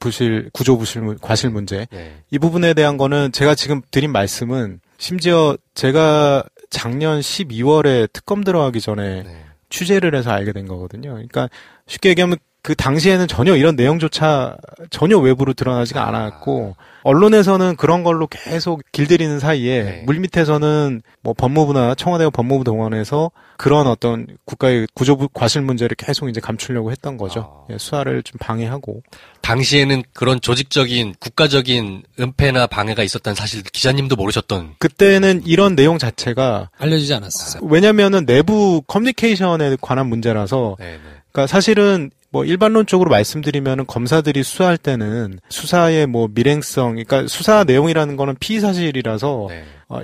구조 부실, 과실 문제. 이 부분에 대한 거는 제가 지금 드린 말씀은 심지어 제가 작년 12월에 특검 들어가기 전에 취재를 해서 알게 된 거거든요. 그러니까 쉽게 얘기하면 그 당시에는 전혀 이런 내용조차 전혀 외부로 드러나지가 않았고 언론에서는 그런 걸로 계속 길들이는 사이에 물밑에서는 뭐 법무부나 청와대와 법무부 동원해서 그런 어떤 국가의 구조 과실 문제를 계속 이제 감추려고 했던 거죠. 수사를 좀 방해하고. 당시에는 그런 조직적인 국가적인 은폐나 방해가 있었다는 사실 기자님도 모르셨던. 그때는 이런 내용 자체가 알려지지 않았어요. 왜냐면은 내부 커뮤니케이션에 관한 문제라서 그러니까 사실은 뭐 일반론적으로 말씀드리면은 검사들이 수사할 때는 수사의 뭐 밀행성, 그러니까 수사 내용이라는 거는 피의사실이라서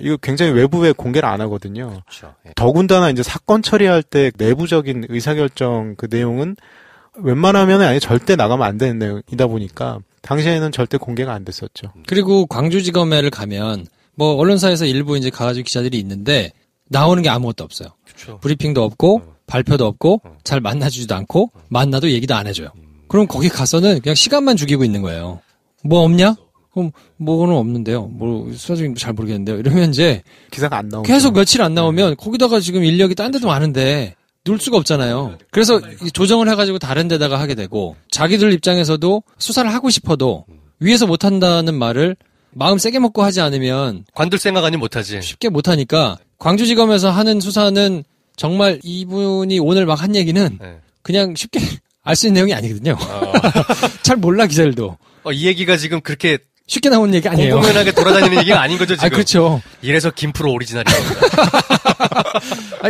이거 굉장히 외부에 공개를 안 하거든요. 그렇죠. 더군다나 이제 사건 처리할 때 내부적인 의사결정 그 내용은 웬만하면 아니 절대 나가면 안 되는 내용이다 보니까 당시에는 절대 공개가 안 됐었죠. 그리고 광주지검에를 가면 뭐 언론사에서 일부 이제 가가지고 기자들이 있는데 나오는 게 아무것도 없어요. 그렇죠. 브리핑도 없고 발표도 없고 잘 만나주지도 않고 만나도 얘기도 안 해줘요. 그럼 거기 가서는 그냥 시간만 죽이고 있는 거예요. 뭐 없냐? 그럼 뭐는 없는데요. 뭐 수사적인 잘 모르겠는데요. 이러면 이제 기사가 안 나오고 계속 며칠 안 나오면 거기다가 지금 인력이 딴 데도 많은데 놀 수가 없잖아요. 그래서 조정을 해가지고 다른 데다가 하게 되고 자기들 입장에서도 수사를 하고 싶어도 위에서 못한다는 말을 마음 세게 먹고 하지 않으면 관둘 생각 아니면 못하지. 쉽게 못하니까 광주지검에서 하는 수사는 정말 이분이 오늘 막 한 얘기는 그냥 쉽게 알 수 있는 내용이 아니거든요. 잘 몰라 기자들도. 이 얘기가 지금 그렇게 쉽게 나온 얘기 아니에요. 공공연하게 돌아다니는 얘기가 아닌 거죠, 지금. 그렇죠. 이래서 김프로 오리지널입니다.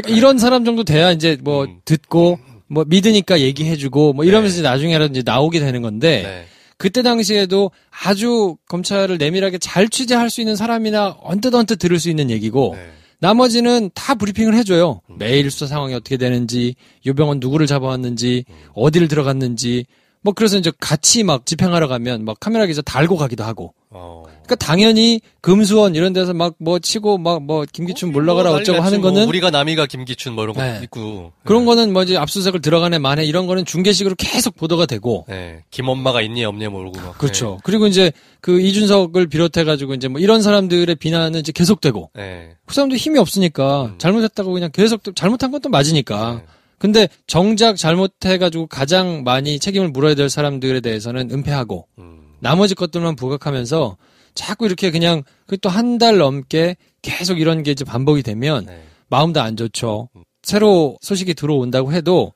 이런 사람 정도 돼야 이제 뭐 듣고 뭐 믿으니까 얘기해주고 뭐 이러면서 이제 나중에라도 이제 나오게 되는 건데 그때 당시에도 아주 검찰을 내밀하게 잘 취재할 수 있는 사람이나 언뜻 들을 수 있는 얘기고 나머지는 다 브리핑을 해줘요. 매일 수사 상황이 어떻게 되는지, 유병원 누구를 잡아왔는지, 어디를 들어갔는지, 뭐 그래서 이제 같이 막 집행하러 가면 막 카메라 기자 달고 가기도 하고. 그러니까 당연히 금수원 이런 데서 막 뭐 치고 막 뭐 김기춘 물러가라 어쩌고 하는 거는 우리가 남이가 김기춘 뭐 이런 거 있고 그런 거는 뭐 이제 압수수색을 들어가네 마네 이런 거는 중계식으로 계속 보도가 되고. 김엄마가 있니 없니 모르고 막. 그렇죠. 그리고 이제 그 이준석을 비롯해 가지고 이제 뭐 이런 사람들의 비난은 이제 계속되고. 그 사람도 힘이 없으니까 잘못했다고 그냥 계속 잘못한 건 또 맞으니까. 근데 정작 잘못해가지고 가장 많이 책임을 물어야 될 사람들에 대해서는 은폐하고 나머지 것들만 부각하면서 자꾸 이렇게 그냥 또 한 달 넘게 계속 이런 게 이제 반복이 되면 마음도 안 좋죠. 새로 소식이 들어온다고 해도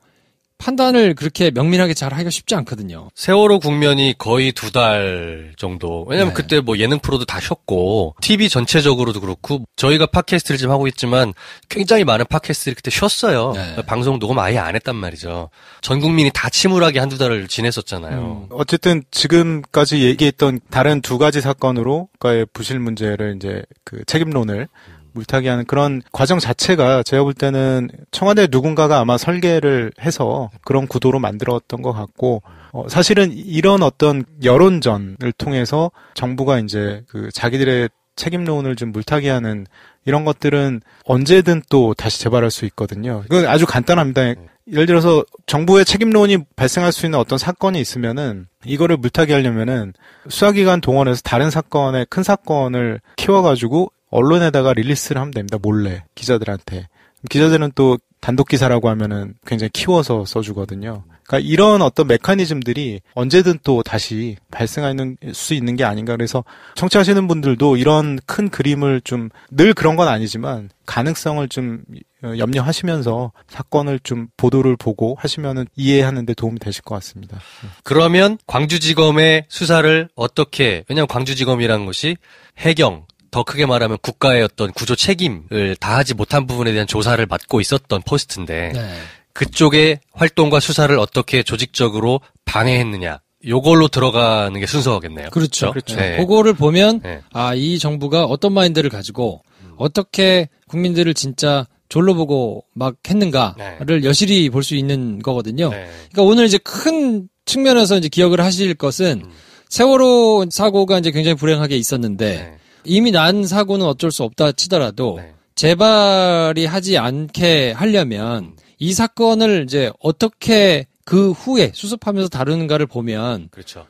판단을 그렇게 명민하게 잘 하기가 쉽지 않거든요. 세월호 국면이 거의 2달 정도. 왜냐면 네. 그때 뭐 예능 프로도 다 쉬었고, TV 전체적으로도 그렇고, 저희가 팟캐스트를 지금 하고 있지만, 굉장히 많은 팟캐스트들이 그때 쉬었어요. 네. 방송 녹음 아예 안 했단 말이죠. 전 국민이 다 침울하게 한두 달을 지냈었잖아요. 어쨌든 지금까지 얘기했던 다른 두 가지 사건으로의 부실 문제를 이제 그 책임론을 물타기하는 그런 과정 자체가 제가 볼 때는 청와대 누군가가 아마 설계를 해서 그런 구도로 만들었던 것 같고, 사실은 이런 어떤 여론전을 통해서 정부가 이제 그 자기들의 책임론을 좀 물타기하는 이런 것들은 언제든 또 다시 재발할 수 있거든요. 이건 아주 간단합니다. 예를 들어서 정부의 책임론이 발생할 수 있는 어떤 사건이 있으면은 이거를 물타기하려면은 수사기관 동원해서 다른 사건에 큰 사건을 키워가지고 언론에다가 릴리스를 하면 됩니다. 몰래 기자들한테. 기자들은 또 단독 기사라고 하면은 굉장히 키워서 써주거든요. 그러니까 이런 어떤 메커니즘들이 언제든 또 다시 발생할 수 있는 게 아닌가. 그래서 청취하시는 분들도 이런 큰 그림을 좀 늘 그런 건 아니지만 가능성을 좀 염려하시면서 사건을 좀 보도를 보고 하시면은 이해하는 데 도움이 되실 것 같습니다. 그러면 광주지검의 수사를 어떻게, 왜냐면 광주지검이라는 것이 해경, 더 크게 말하면 국가의 어떤 구조 책임을 다하지 못한 부분에 대한 조사를 맡고 있었던 포스트인데, 네. 그쪽의 활동과 수사를 어떻게 조직적으로 방해했느냐, 요걸로 들어가는 게 순서겠네요. 그렇죠. 그렇죠. 네. 그거를 보면 네. 이 정부가 어떤 마인드를 가지고 어떻게 국민들을 진짜 졸로 보고 막 했는가를 여실히 볼 수 있는 거거든요. 네. 그러니까 오늘 이제 큰 측면에서 이제 기억을 하실 것은 세월호 사고가 이제 굉장히 불행하게 있었는데 네. 이미 난 사고는 어쩔 수 없다 치더라도 네. 재발이 하지 않게 하려면 이 사건을 이제 어떻게 그 후에 수습하면서 다루는가를 보면 그렇죠.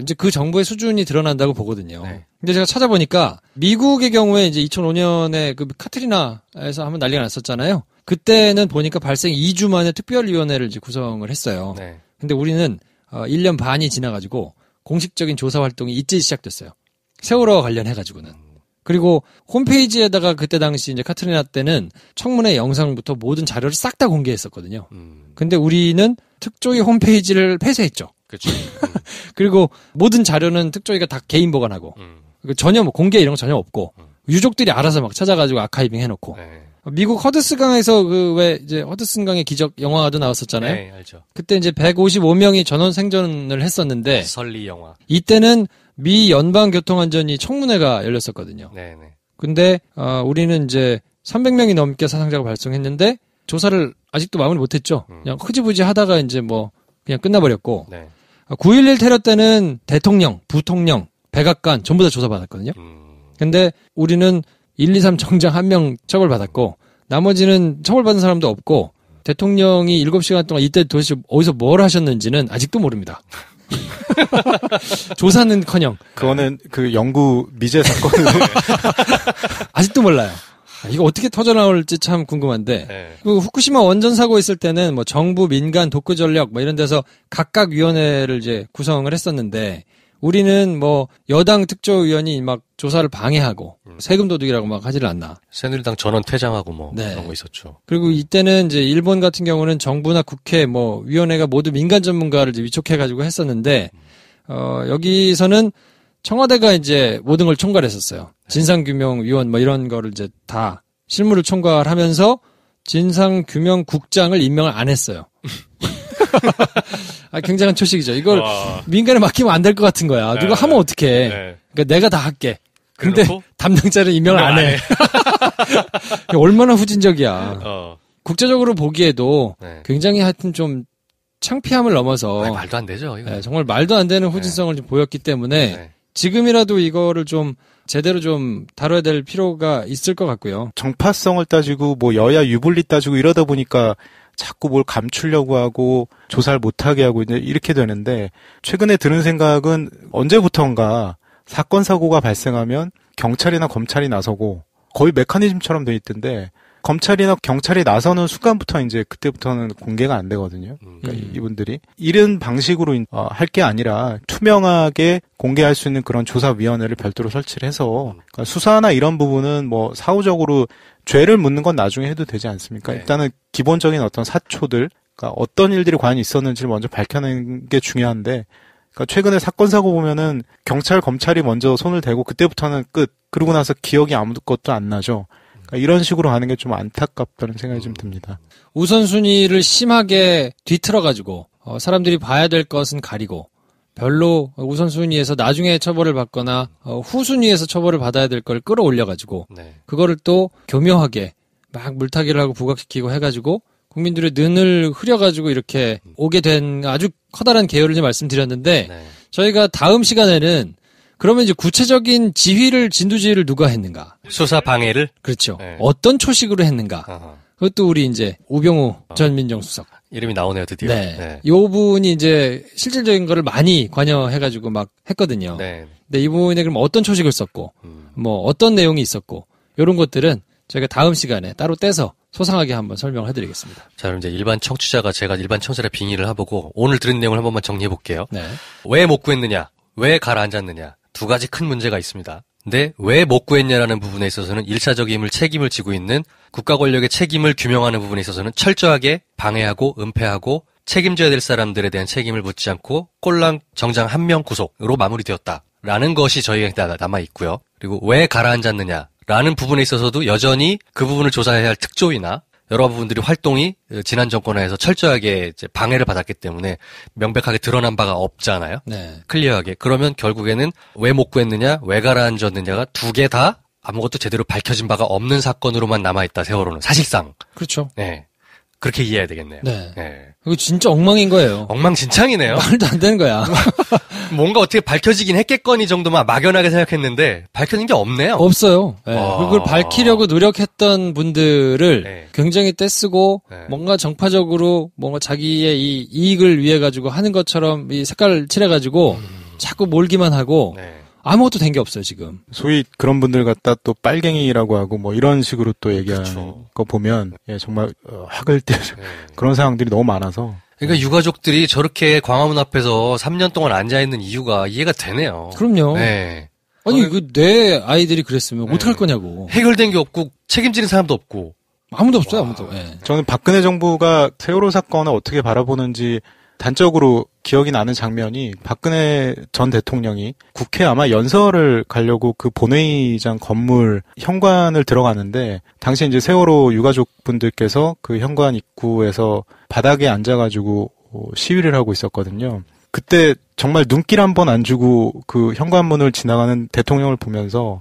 이제 그 정부의 수준이 드러난다고 보거든요. 네. 근데 제가 찾아보니까 미국의 경우에 이제 2005년에 그 카트리나에서 한번 난리가 났었잖아요. 그때는 보니까 발생 2주 만에 특별위원회를 이제 구성을 했어요. 네. 근데 우리는 1년 반이 지나가지고 공식적인 조사 활동이 이제 시작됐어요. 세월호와 관련해가지고는. 그리고 홈페이지에다가 그때 당시 이제 카트리나 때는 청문회 영상부터 모든 자료를 싹 다 공개했었거든요. 근데 우리는 특조위 홈페이지를 폐쇄했죠. 그렇죠. 그리고 모든 자료는 특조위가 다 개인 보관하고 전혀 뭐 공개 이런 거 전혀 없고 유족들이 알아서 막 찾아가지고 아카이빙 해놓고 네. 미국 허드슨강에서 그 왜 이제 허드슨강의 기적 영화도 나왔었잖아요. 네, 알죠. 그때 이제 155명이 전원 생존을 했었는데 설리 영화. 이때는 미 연방교통안전위 청문회가 열렸었거든요. 네, 네. 근데 우리는 이제 300명이 넘게 사상자가 발생했는데 조사를 아직도 마무리 못했죠. 그냥 흐지부지 하다가 이제 뭐 그냥 끝나버렸고 네. 9.11 테러 때는 대통령, 부통령, 백악관 전부 다 조사받았거든요. 근데 우리는 1, 2, 3 정장 1명 처벌받았고 나머지는 처벌받은 사람도 없고 대통령이 7시간 동안 이때 도대체 어디서 뭘 하셨는지는 아직도 모릅니다. 조사는커녕 그거는 그 영구 미제 사건을 아직도 몰라요. 이거 어떻게 터져나올지 참 궁금한데 네. 그 후쿠시마 원전 사고 있을 때는 뭐 정부, 민간, 독구 전력 뭐 이런 데서 각각 위원회를 이제 구성을 했었는데 우리는 뭐 여당 특조위원이 막 조사를 방해하고 세금 도둑이라고 막 하지를 않나. 새누리당 전원 퇴장하고 뭐 네. 그런 거 있었죠. 그리고 이때는 이제 일본 같은 경우는 정부나 국회 뭐 위원회가 모두 민간 전문가를 이제 위촉해가지고 했었는데 여기서는 청와대가 이제 모든 걸 총괄했었어요. 진상규명위원 뭐 이런 거를 이제 다 실무를 총괄하면서 진상규명국장을 임명을 안 했어요. 굉장한 초식이죠. 이걸 민간에 맡기면 안 될 것 같은 거야. 누가 하면 어떡해. 네. 그러니까 내가 다 할게. 근데 그래놓고? 담당자를 임명을 안 해. 얼마나 후진적이야. 국제적으로 보기에도 네. 굉장히 하여튼 좀 창피함을 넘어서 말도 안 되죠. 이거. 네, 정말 말도 안 되는 후진성을 좀 보였기 때문에 네. 지금이라도 이거를 좀 제대로 좀 다뤄야 될 필요가 있을 것 같고요. 정파성을 따지고 뭐 여야 유불리 따지고 이러다 보니까 자꾸 뭘 감추려고 하고 조사를 못하게 하고 이제 이렇게 되는데 최근에 드는 생각은 언제부턴가 사건 사고가 발생하면 경찰이나 검찰이 나서고 거의 메커니즘처럼 돼 있던데 검찰이나 경찰이 나서는 순간부터 이제 그때부터는 공개가 안 되거든요. 그러니까 이분들이 이런 방식으로 할 게 아니라 투명하게 공개할 수 있는 그런 조사위원회를 별도로 설치를 해서 그러니까 수사나 이런 부분은 뭐 사후적으로 죄를 묻는 건 나중에 해도 되지 않습니까? 네. 일단은 기본적인 어떤 사초들 그러니까 어떤 일들이 과연 있었는지를 먼저 밝혀내는 게 중요한데, 그러니까 최근에 사건 사고 보면은 경찰 검찰이 먼저 손을 대고 그때부터는 끝. 그러고 나서 기억이 아무것도 안 나죠. 그러니까 이런 식으로 가는 게 좀 안타깝다는 생각이 좀 듭니다. 우선순위를 심하게 뒤틀어가지고 사람들이 봐야 될 것은 가리고 별로 우선순위에서 나중에 처벌을 받거나 후순위에서 처벌을 받아야 될 걸 끌어올려가지고 네. 그거를 또 교묘하게 막 물타기를 하고 부각시키고 해가지고 국민들의 눈을 흐려가지고 이렇게 오게 된 아주 커다란 계열을 말씀드렸는데 네. 저희가 다음 시간에는 그러면 이제 구체적인 진두지휘를 누가 했는가? 수사 방해를? 그렇죠. 네. 어떤 초식으로 했는가? 어허. 그것도 우리 이제 우병우 전 민정수석. 이름이 나오네요, 드디어. 네. 네. 요 부분이 이제 실질적인 거를 많이 관여해가지고 막 했거든요. 네. 근데 이 부분에 그럼 어떤 초식을 썼고, 뭐 어떤 내용이 있었고, 요런 것들은 저희가 다음 시간에 따로 떼서 소상하게 한번 설명을 해드리겠습니다. 자, 그럼 이제 일반 청취자가 제가 일반 청취자 빙의를 해보고 오늘 들은 내용을 한 번만 정리해볼게요. 네. 왜 못 구했느냐? 왜 가라앉았느냐? 두 가지 큰 문제가 있습니다. 근데 왜 못 구했냐라는 부분에 있어서는 1차적인 책임을 지고 있는 국가 권력의 책임을 규명하는 부분에 있어서는 철저하게 방해하고 은폐하고 책임져야 될 사람들에 대한 책임을 묻지 않고 꼴랑 정장 한 명 구속으로 마무리되었다라는 것이 저희에게 남아 있고요. 그리고 왜 가라앉았느냐라는 부분에 있어서도 여전히 그 부분을 조사해야 할 특조위나 여러 부분들이 활동이 지난 정권에서 철저하게 이제 방해를 받았기 때문에 명백하게 드러난 바가 없잖아요. 네. 클리어하게. 그러면 결국에는 왜 못 구했느냐, 왜 가라앉았느냐가 두 개 다 아무것도 제대로 밝혀진 바가 없는 사건으로만 남아있다, 세월호는. 사실상. 그렇죠. 네. 그렇게 이해해야 되겠네요. 네. 네. 이거 진짜 엉망인 거예요. 엉망진창이네요. 말도 안 되는 거야. 뭔가 어떻게 밝혀지긴 했겠거니 정도만 막연하게 생각했는데 밝혀진 게 없네요. 없어요. 네. 그걸 밝히려고 노력했던 분들을 네. 굉장히 떼쓰고 네. 뭔가 정파적으로 뭔가 자기의 이 이익을 위해 가지고 하는 것처럼 이 색깔을 칠해가지고 자꾸 몰기만 하고 네. 아무것도 된 게 없어요 지금. 소위 그런 분들 갖다 또 빨갱이라고 하고 뭐 이런 식으로 또 얘기하는 그렇죠. 거 보면 예, 정말 학을 때 네. 그런 상황들이 너무 많아서 그러니까 유가족들이 저렇게 광화문 앞에서 3년 동안 앉아있는 이유가 이해가 되네요. 그럼요. 네. 아니 내 아이들이 그랬으면 네. 어떡할 거냐고. 해결된 게 없고 책임지는 사람도 없고. 아무도 없어요 아무도. 네. 저는 박근혜 정부가 세월호 사건을 어떻게 바라보는지 단적으로 기억이 나는 장면이 박근혜 전 대통령이 국회 아마 연설을 가려고 그 본회의장 건물 현관을 들어가는데 당시 이제 세월호 유가족분들께서 그 현관 입구에서 바닥에 앉아가지고 시위를 하고 있었거든요. 그때 정말 눈길 한 번 안 주고 그 현관문을 지나가는 대통령을 보면서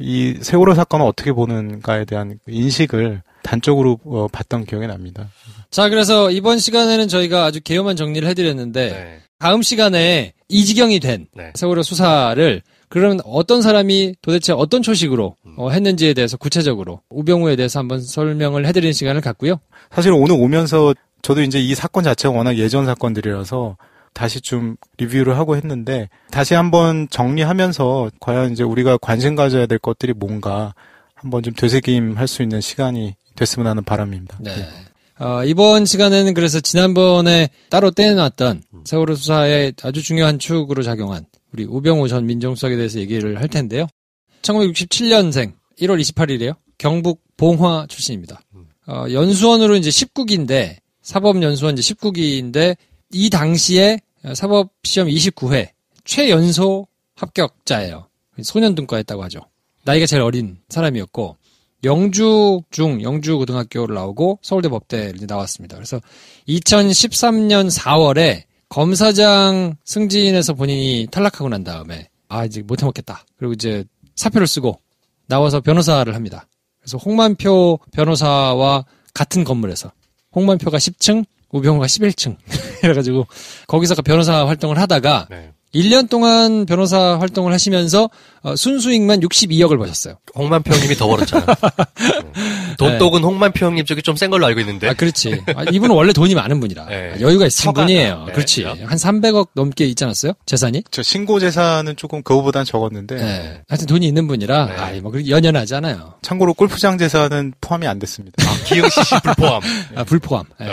이 세월호 사건을 어떻게 보는가에 대한 인식을 단적으로 봤던 기억이 납니다. 자, 그래서 이번 시간에는 저희가 아주 개요만 정리를 해드렸는데 네. 다음 시간에 이 지경이 된 네. 세월호 수사를 그러면 어떤 사람이 도대체 어떤 초식으로 했는지에 대해서 구체적으로 우병우에 대해서 한번 설명을 해드리는 시간을 갖고요. 사실 오늘 오면서 저도 이제 이 사건 자체가 워낙 예전 사건들이라서 다시 좀 리뷰를 하고 했는데 다시 한번 정리하면서 과연 이제 우리가 관심 가져야 될 것들이 뭔가 한번 좀 되새김할 수 있는 시간이 됐으면 하는 바람입니다. 네. 이번 시간에는 그래서 지난번에 따로 떼놨던 세월호 수사의 아주 중요한 축으로 작용한 우리 우병우 전 민정수석에 대해서 얘기를 할 텐데요. 1967년생 1월 28일이에요. 경북 봉화 출신입니다. 연수원으로 이제 19기인데 사법연수원 이제 19기인데 이 당시에 사법시험 29회 최연소 합격자예요. 소년등과했다고 하죠. 나이가 제일 어린 사람이었고 영주고등학교를 나오고 서울대 법대를 나왔습니다. 그래서 2013년 4월에 검사장 승진에서 본인이 탈락하고 난 다음에 이제 못해 먹겠다. 그리고 이제 사표를 쓰고 나와서 변호사를 합니다. 그래서 홍만표 변호사와 같은 건물에서 홍만표가 10층, 우병우가 11층 이래가지고 거기서 변호사 활동을 하다가 네. 1년 동안 변호사 활동을 하시면서 순수익만 62억을 버셨어요. 홍만표 형님이 더 벌었잖아요. 돈독은 홍만표 형님 쪽이 좀 센 걸로 알고 있는데. 그렇지. 이분은 원래 돈이 많은 분이라. 네. 여유가 있으신 분이에요. 네. 그렇지. 네. 한 300억 넘게 있지 않았어요? 재산이? 저 신고 재산은 조금 그거보단 적었는데 네. 하여튼 돈이 있는 분이라, 네. 뭐, 그렇게 연연하잖아요. 참고로 골프장 재산은 포함이 안 됐습니다. 기흥 CC 불포함. 불포함. 네.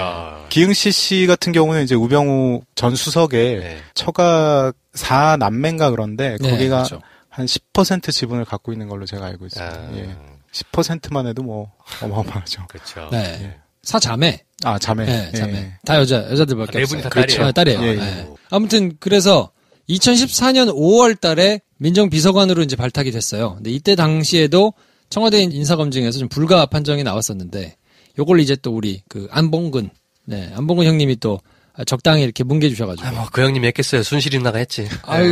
기흥 CC 같은 경우는 이제 우병우 전 수석의 네. 처가 4남매인가 그런데 네, 거기가 그렇죠. 한 10% 지분을 갖고 있는 걸로 제가 알고 있습니다. 예. 10%만 해도 뭐 어마어마하죠. 그렇죠. 네. 사자매. 아, 자매. 네, 예. 자매. 다 여자들밖에 네 없어요. 분이 다 그렇죠. 딸이에요. 딸이에요. 예, 예. 네. 아무튼 그래서 2014년 5월 달에 민정비서관으로 이제 발탁이 됐어요. 근데 이때 당시에도 청와대 인사검증에서 좀 불가 판정이 나왔었는데 요걸 이제 또 우리 그 안봉근 형님이 또 적당히 이렇게 뭉개주셔가지고. 그 형님이 했겠어요. 순실이 누나가 했지.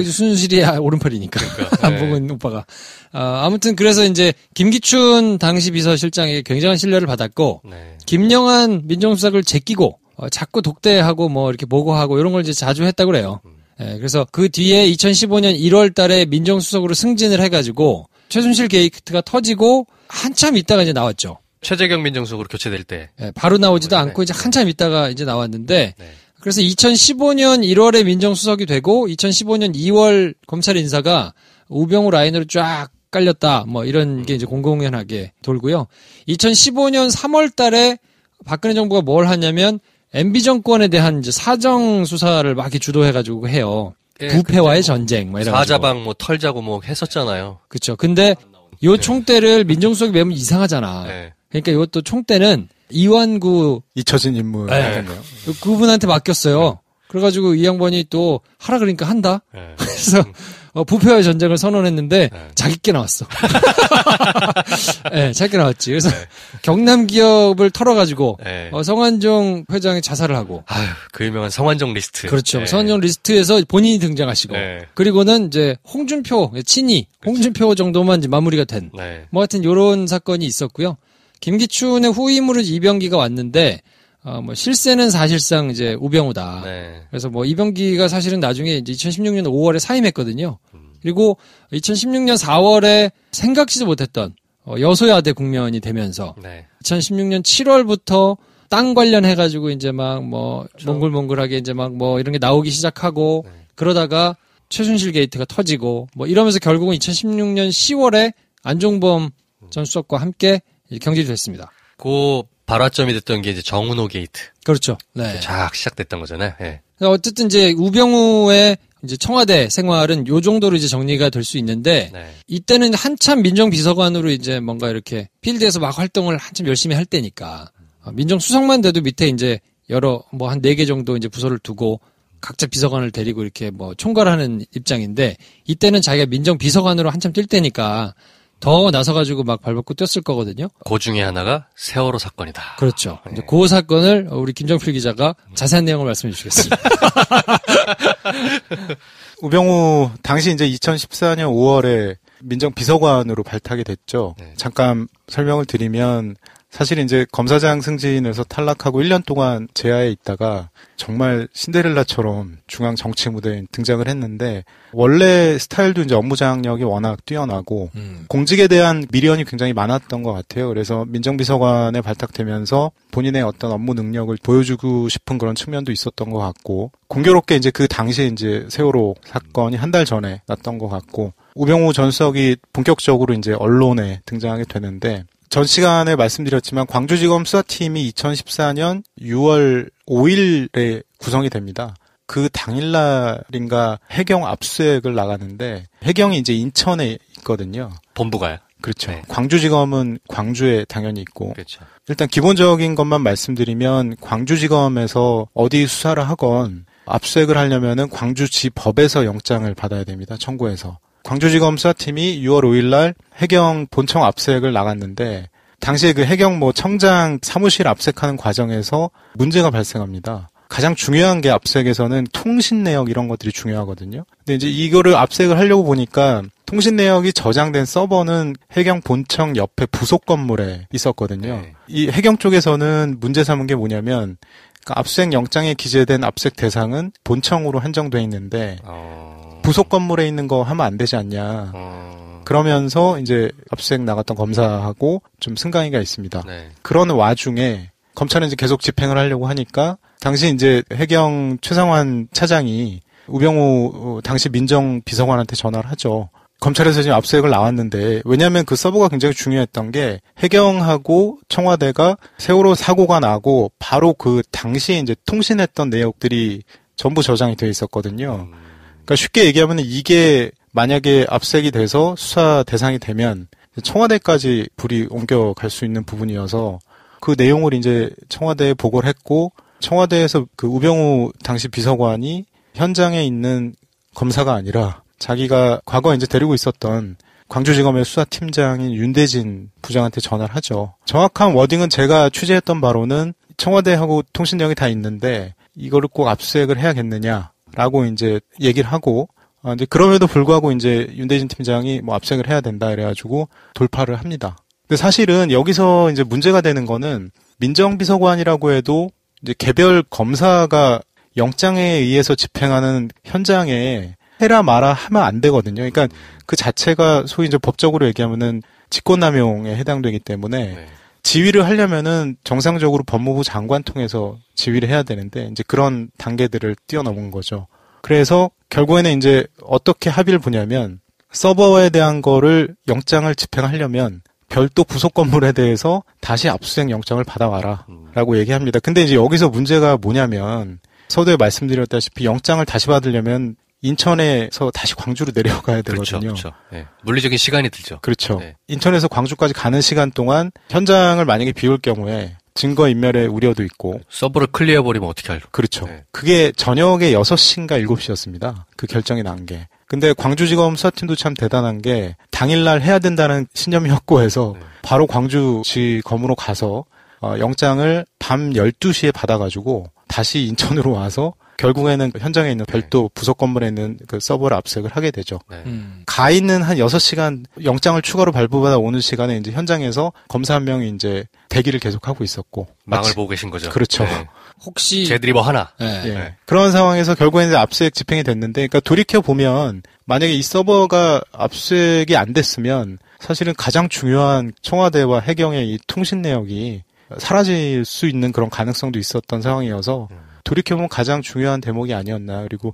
순실이 오른팔이니까. 그러니까. 안봉근 오빠가. 아무튼 그래서 이제 김기춘 당시 비서실장에게 굉장한 신뢰를 받았고, 네. 김영한 민정수석을 제끼고, 자꾸 독대하고 뭐 이렇게 보고하고 이런 걸 이제 자주 했다고 그래요. 그래서 그 뒤에 2015년 1월 달에 민정수석으로 승진을 해가지고, 최순실 게이트가 터지고, 한참 있다가 이제 나왔죠. 최재경 민정수석으로 교체될 때. 바로 나오지도 네. 않고 이제 한참 있다가 이제 나왔는데, 네. 그래서 2015년 1월에 민정수석이 되고 2015년 2월 검찰 인사가 우병우 라인으로 쫙 깔렸다. 뭐 이런 게 이제 공공연하게 돌고요. 2015년 3월 달에 박근혜 정부가 뭘 하냐면 MB 정권에 대한 이제 사정 수사를 막 이렇게 주도해 가지고 해요. 예, 부패와의 전쟁 뭐 이런 사자방 뭐 털자고 뭐 했었잖아요. 그렇죠. 근데 요 총대를 민정수석이 매면 이상하잖아. 네. 그러니까 이것도 총대는 이완구 잊혀진 인물 네. 같은데요. 그분한테 맡겼어요. 그래가지고 이 양반이 또 하라 그러니까 한다. 네. 그래서 부패와의 전쟁을 선언했는데 네. 자기께 나왔어. 네, 자기께 나왔지. 그래서 경남 기업을 털어가지고 네. 성완종 회장이 자살을 하고. 아유, 그 유명한 성완종 리스트. 그렇죠. 네. 성완종 리스트에서 본인이 등장하시고. 네. 그리고는 이제 홍준표 친이 홍준표 정도만 이제 마무리가 된. 네. 뭐 하여튼 요런 사건이 있었고요. 김기춘의 후임으로 이병기가 왔는데 뭐 실세는 사실상 이제 우병우다. 네. 그래서 뭐 이병기가 사실은 나중에 이제 2016년 5월에 사임했거든요. 그리고 2016년 4월에 생각지도 못했던 여소야대 국면이 되면서 네. 2016년 7월부터 땅 관련해가지고 이제 막 뭐 몽글몽글하게 이제 막 뭐 이런 게 나오기 시작하고 네. 그러다가 최순실 게이트가 터지고 뭐 이러면서 결국은 2016년 10월에 안종범 전 수석과 함께 경질이 됐습니다. 그 발화점이 됐던 게 이제 정은호 게이트. 그렇죠. 네. 쫙 시작됐던 거잖아요. 네. 어쨌든 이제 우병우의 이제 청와대 생활은 요 정도로 이제 정리가 될 수 있는데 네. 이때는 한참 민정비서관으로 이제 뭔가 이렇게 필드에서 막 활동을 한참 열심히 할 때니까 민정수석만 돼도 밑에 이제 여러 뭐 한 4개 정도 이제 부서를 두고 각자 비서관을 데리고 이렇게 뭐 총괄하는 입장인데 이때는 자기가 민정비서관으로 한참 뛸 때니까 더 나서가지고 막 발벗고 뛰었을 거거든요. 그 중에 하나가 세월호 사건이다. 그렇죠. 네. 이제 그 사건을 우리 김정필 기자가 자세한 내용을 말씀해 주시겠습니다. 우병우 당시 이제 2014년 5월에 민정비서관으로 발탁이 됐죠. 네. 잠깐 설명을 드리면 사실 이제 검사장 승진에서 탈락하고 1년 동안 제야에 있다가 정말 신데렐라처럼 중앙 정치 무대에 등장을 했는데 원래 스타일도 이제 업무 장악력이 워낙 뛰어나고 공직에 대한 미련이 굉장히 많았던 것 같아요. 그래서 민정비서관에 발탁되면서 본인의 어떤 업무 능력을 보여주고 싶은 그런 측면도 있었던 것 같고 공교롭게 이제 그 당시에 이제 세월호 사건이 한 달 전에 났던 것 같고 우병우 전 수석이 본격적으로 이제 언론에 등장하게 되는데 전 시간에 말씀드렸지만 광주지검 수사팀이 2014년 6월 5일에 구성이 됩니다. 그 당일날인가 해경 압수수색을 나가는데 해경이 이제 인천에 있거든요. 본부가요? 그렇죠. 네. 광주지검은 광주에 당연히 있고 그렇죠. 일단 기본적인 것만 말씀드리면 광주지검에서 어디 수사를 하건 압수수색을 하려면은 광주지법에서 영장을 받아야 됩니다. 청구해서. 광주지검 수사팀이 6월 5일 날 해경 본청 압수수색을 나갔는데 당시에 그 해경 뭐 청장 사무실 압수수색하는 과정에서 문제가 발생합니다. 가장 중요한 게 압수수색에서는 통신 내역 이런 것들이 중요하거든요. 근데 이제 이거를 압수수색을 하려고 보니까 통신 내역이 저장된 서버는 해경 본청 옆에 부속 건물에 있었거든요. 네. 이 해경 쪽에서는 문제 삼은 게 뭐냐면 그러니까 압수수색 영장에 기재된 압수수색 대상은 본청으로 한정돼 있는데 부속 건물에 있는 거 하면 안 되지 않냐. 그러면서 이제 압수수색 나갔던 검사하고 좀 승강이가 있습니다. 네. 그런 와중에 검찰은 이제 계속 집행을 하려고 하니까 당시 이제 해경 최상환 차장이 우병우 당시 민정비서관한테 전화를 하죠. 검찰에서 지금 압수수색을 나왔는데 왜냐하면 그 서버가 굉장히 중요했던 게 해경하고 청와대가 세월호 사고가 나고 바로 그 당시에 이제 통신했던 내역들이 전부 저장이 돼 있었거든요. 그러니까 쉽게 얘기하면 이게 만약에 압수수색이 돼서 수사 대상이 되면 청와대까지 불이 옮겨갈 수 있는 부분이어서 그 내용을 이제 청와대에 보고를 했고 청와대에서 그 우병우 당시 비서관이 현장에 있는 검사가 아니라 자기가 과거 이제 데리고 있었던 광주지검의 수사팀장인 윤대진 부장한테 전화를 하죠. 정확한 워딩은 제가 취재했던 바로는 청와대하고 통신 내용이 다 있는데 이거를 꼭 압수수색을 해야겠느냐라고 이제 얘기를 하고 이제 그럼에도 불구하고 이제 윤대진 팀장이 뭐 압수수색을 해야 된다 이래가지고 돌파를 합니다. 근데 사실은 여기서 이제 문제가 되는 거는 민정비서관이라고 해도 이제 개별 검사가 영장에 의해서 집행하는 현장에 해라 마라 하면 안 되거든요. 그러니까 그 자체가 소위 이제 법적으로 얘기하면은 직권남용에 해당되기 때문에 네. 지휘를 하려면은 정상적으로 법무부 장관 통해서 지휘를 해야 되는데 이제 그런 단계들을 뛰어넘은 거죠. 그래서 결국에는 이제 어떻게 합의를 보냐면 서버에 대한 거를 영장을 집행하려면 별도 부속 건물에 대해서 다시 압수수색 영장을 받아와라 라고 얘기합니다. 근데 이제 여기서 문제가 뭐냐면 서두에 말씀드렸다시피 영장을 다시 받으려면 인천에서 다시 광주로 내려가야 되거든요. 그렇죠. 네. 물리적인 시간이 들죠. 그렇죠. 네. 인천에서 광주까지 가는 시간 동안 현장을 만약에 비울 경우에 증거인멸의 우려도 있고 서버를 클리어해버리면 어떻게 할까? 그렇죠. 네. 그게 저녁에 6시인가 7시였습니다. 그 결정이 난 게. 근데 광주지검 수사팀도 참 대단한 게 당일날 해야 된다는 신념이 확고해서 바로 광주지검으로 가서 영장을 밤 12시에 받아가지고 다시 인천으로 와서 결국에는 현장에 있는 별도 부속 건물에 있는 그 서버를 압수수색을 하게 되죠. 네. 가 있는 한 6시간 영장을 추가로 발부받아 오는 시간에 이제 현장에서 검사 한 명이 이제 대기를 계속하고 있었고 망을 보고 계신 거죠. 그렇죠. 네. 혹시 쟤들이 뭐 하나? 네. 예. 네. 그런 상황에서 결국에는 이제 압수수색 집행이 됐는데, 그러니까 돌이켜 보면 만약에 이 서버가 압수수색이 안 됐으면 사실은 가장 중요한 청와대와 해경의 이 통신 내역이 사라질 수 있는 그런 가능성도 있었던 상황이어서 돌이켜보면 가장 중요한 대목이 아니었나. 그리고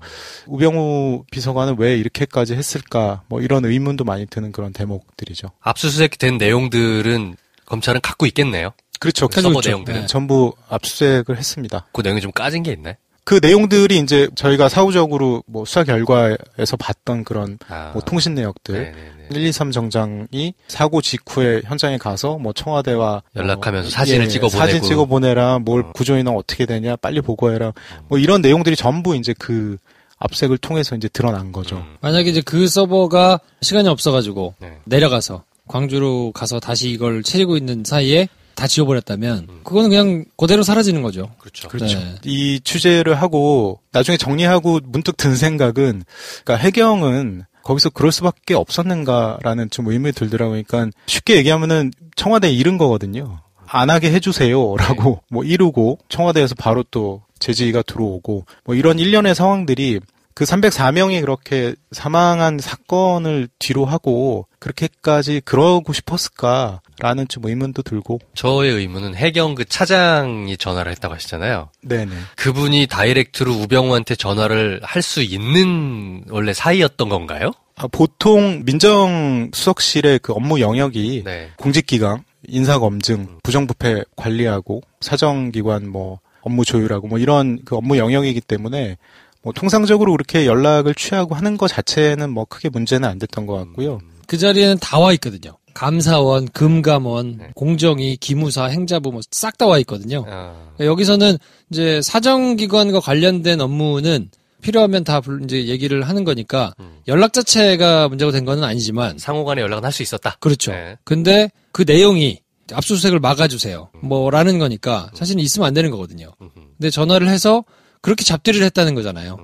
우병우 비서관은 왜 이렇게까지 했을까, 뭐 이런 의문도 많이 드는 그런 대목들이죠. 압수수색 된 내용들은 검찰은 갖고 있겠네요. 그렇죠. 서버 내용들은. 네. 전부 압수수색을 했습니다. 그 내용이 좀 까진 게 있나요? 그 내용들이 이제 저희가 사후적으로 뭐 수사 결과에서 봤던 그런 뭐 통신 내역들, 네네네. 123 정장이 사고 직후에 현장에 가서 뭐 청와대와 연락하면서 사진을 찍어보내고. 사진 찍어보내라, 뭘 구조인원 어떻게 되냐, 빨리 보고해라, 뭐 이런 내용들이 전부 이제 그 압수수색을 통해서 이제 드러난 거죠. 만약에 이제 그 서버가 시간이 없어가지고 네. 내려가서 광주로 가서 다시 이걸 채리고 있는 사이에 다 지워버렸다면 그거는 그냥 그대로 사라지는 거죠. 그렇죠. 그렇죠. 네. 이 취재를 하고 나중에 정리하고 문득 든 생각은, 그러니까 해경은 거기서 그럴 수밖에 없었는가라는 좀 의문이 들더라고요. 그러니까 쉽게 얘기하면은 청와대에 이른 거거든요. 안 하게 해주세요라고 뭐 이르고 청와대에서 바로 또 제지가 들어오고 뭐 이런 일련의 상황들이 그 304명이 그렇게 사망한 사건을 뒤로 하고 그렇게까지 그러고 싶었을까라는 좀 의문도 들고. 저의 의문은 해경 그 차장이 전화를 했다고 하시잖아요. 네네. 그분이 다이렉트로 우병우한테 전화를 할 수 있는 원래 사이였던 건가요? 보통 민정수석실의 그 업무 영역이 네. 공직기강, 인사검증, 부정부패 관리하고 사정기관 뭐 업무 조율하고 뭐 이런 그 업무 영역이기 때문에 뭐 통상적으로 그렇게 연락을 취하고 하는 것 자체는 뭐 크게 문제는 안 됐던 것 같고요. 그 자리에는 다 와 있거든요. 감사원, 금감원, 공정위, 기무사, 행자부 뭐 싹 다 와 있거든요. 그러니까 여기서는 이제 사정기관과 관련된 업무는 필요하면 다 이제 얘기를 하는 거니까 연락 자체가 문제가 된 건 아니지만 상호간에 연락은 할 수 있었다. 그렇죠. 네. 근데 그 내용이 압수수색을 막아주세요. 뭐라는 거니까 사실은 있으면 안 되는 거거든요. 근데 전화를 해서 그렇게 잡들이를 했다는 거잖아요.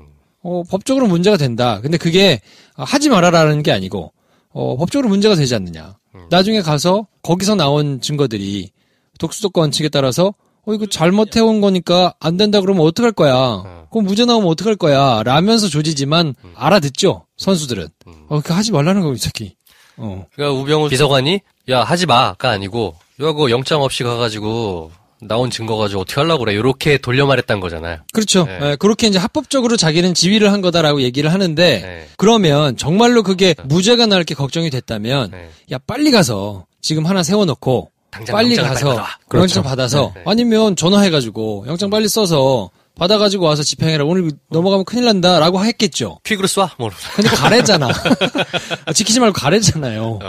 법적으로 문제가 된다. 근데 그게 하지 말아라는 게 아니고 법적으로 문제가 되지 않느냐. 나중에 가서 거기서 나온 증거들이 독수독과 원칙에 따라서 이거 잘못해온 거니까 안 된다 그러면 어떡할 거야. 그럼 무죄 나오면 어떡할 거야. 라면서 조지지만 알아듣죠. 선수들은. 그거 하지 말라는 거 이 새끼. 그러니까 우병우 비서관이 야 하지 마가 아니고 야 그거 영장 없이 가가지고 나온 증거 가지고 어떻게 하려고 그래. 이렇게 돌려 말했단 거잖아요. 그렇죠. 네. 네, 그렇게 이제 합법적으로 자기는 지휘를 한 거다라고 얘기를 하는데 네. 그러면 정말로 그게 무죄가 날 게 걱정이 됐다면 네. 야 빨리 가서 지금 하나 세워놓고 당장 빨리 영장을 가서 빨리 받아와. 영장 받아서 네. 아니면 전화해가지고 영장 빨리 써서 받아가지고 와서 집행해라. 오늘 넘어가면 큰일 난다라고 했겠죠. 퀵으로 쏴? 뭐. 근데 가래잖아. 지키지 말고 가래잖아요.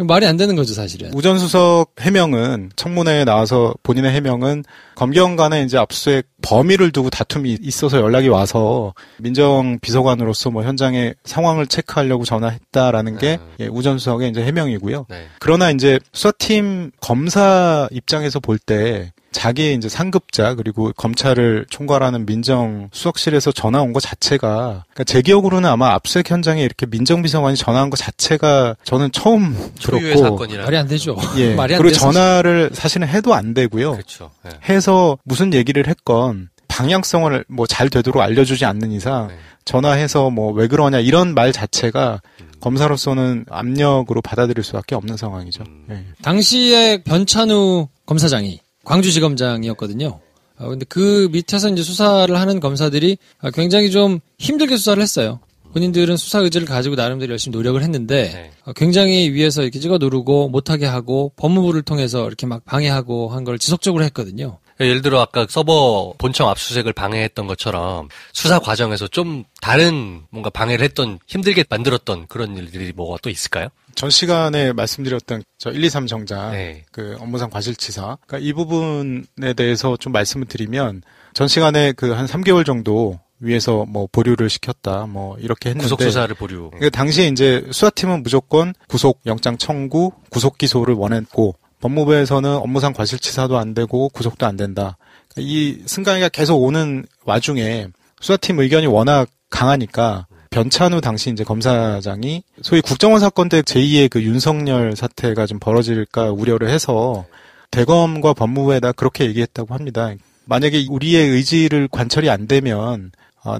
말이 안 되는 거죠, 사실은. 우전수석 해명은 청문회에 나와서 본인의 해명은 검경 간에 이제 압수수색 범위를 두고 다툼이 있어서 연락이 와서 민정비서관으로서 뭐 현장의 상황을 체크하려고 전화했다라는 게 우전수석의 이제 해명이고요. 네. 그러나 이제 수사팀 검사 입장에서 볼 때 자기의 이제 상급자 그리고 검찰을 총괄하는 민정수석실에서 전화 온 것 자체가 그러니까 제 기억으로는 아마 압수수색 현장에 이렇게 민정비서관이 전화한 것 자체가 저는 처음 들었고 말이 안 되죠. 예. 말이 안 그리고 돼서. 전화를 사실은 해도 안 되고요. 그렇죠. 네. 해서 무슨 얘기를 했건 방향성을 뭐 잘 되도록 알려주지 않는 이상 네. 전화해서 뭐 왜 그러냐 이런 말 자체가 검사로서는 압력으로 받아들일 수밖에 없는 상황이죠. 네. 당시에 변찬우 검사장이 광주지검장이었거든요. 근데 그 밑에서 이제 수사를 하는 검사들이 굉장히 좀 힘들게 수사를 했어요. 본인들은 수사 의지를 가지고 나름대로 열심히 노력을 했는데 굉장히 위에서 이렇게 찍어 누르고 못하게 하고 법무부를 통해서 이렇게 막 방해하고 한 걸 지속적으로 했거든요. 예를 들어 아까 서버 본청 압수수색을 방해했던 것처럼 수사 과정에서 좀 다른 뭔가 방해를 했던 힘들게 만들었던 그런 일들이 뭐가 또 있을까요? 전 시간에 말씀드렸던 저 123 정장 그 업무상 과실치사 그러니까 이 부분에 대해서 좀 말씀을 드리면 전 시간에 그 한 3개월 정도 위에서 뭐 보류를 시켰다 뭐 이렇게 했는데 구속 수사를 보류. 그러니까 당시에 이제 수사팀은 무조건 구속 영장 청구, 구속 기소를 원했고 법무부에서는 업무상 과실치사도 안 되고 구속도 안 된다. 이 승강이가 계속 오는 와중에 수사팀 의견이 워낙 강하니까 변찬우 당시 이제 검사장이 소위 국정원 사건 때 제2의 그 윤석열 사태가 좀 벌어질까 우려를 해서 대검과 법무부에다 그렇게 얘기했다고 합니다. 만약에 우리의 의지를 관철이 안 되면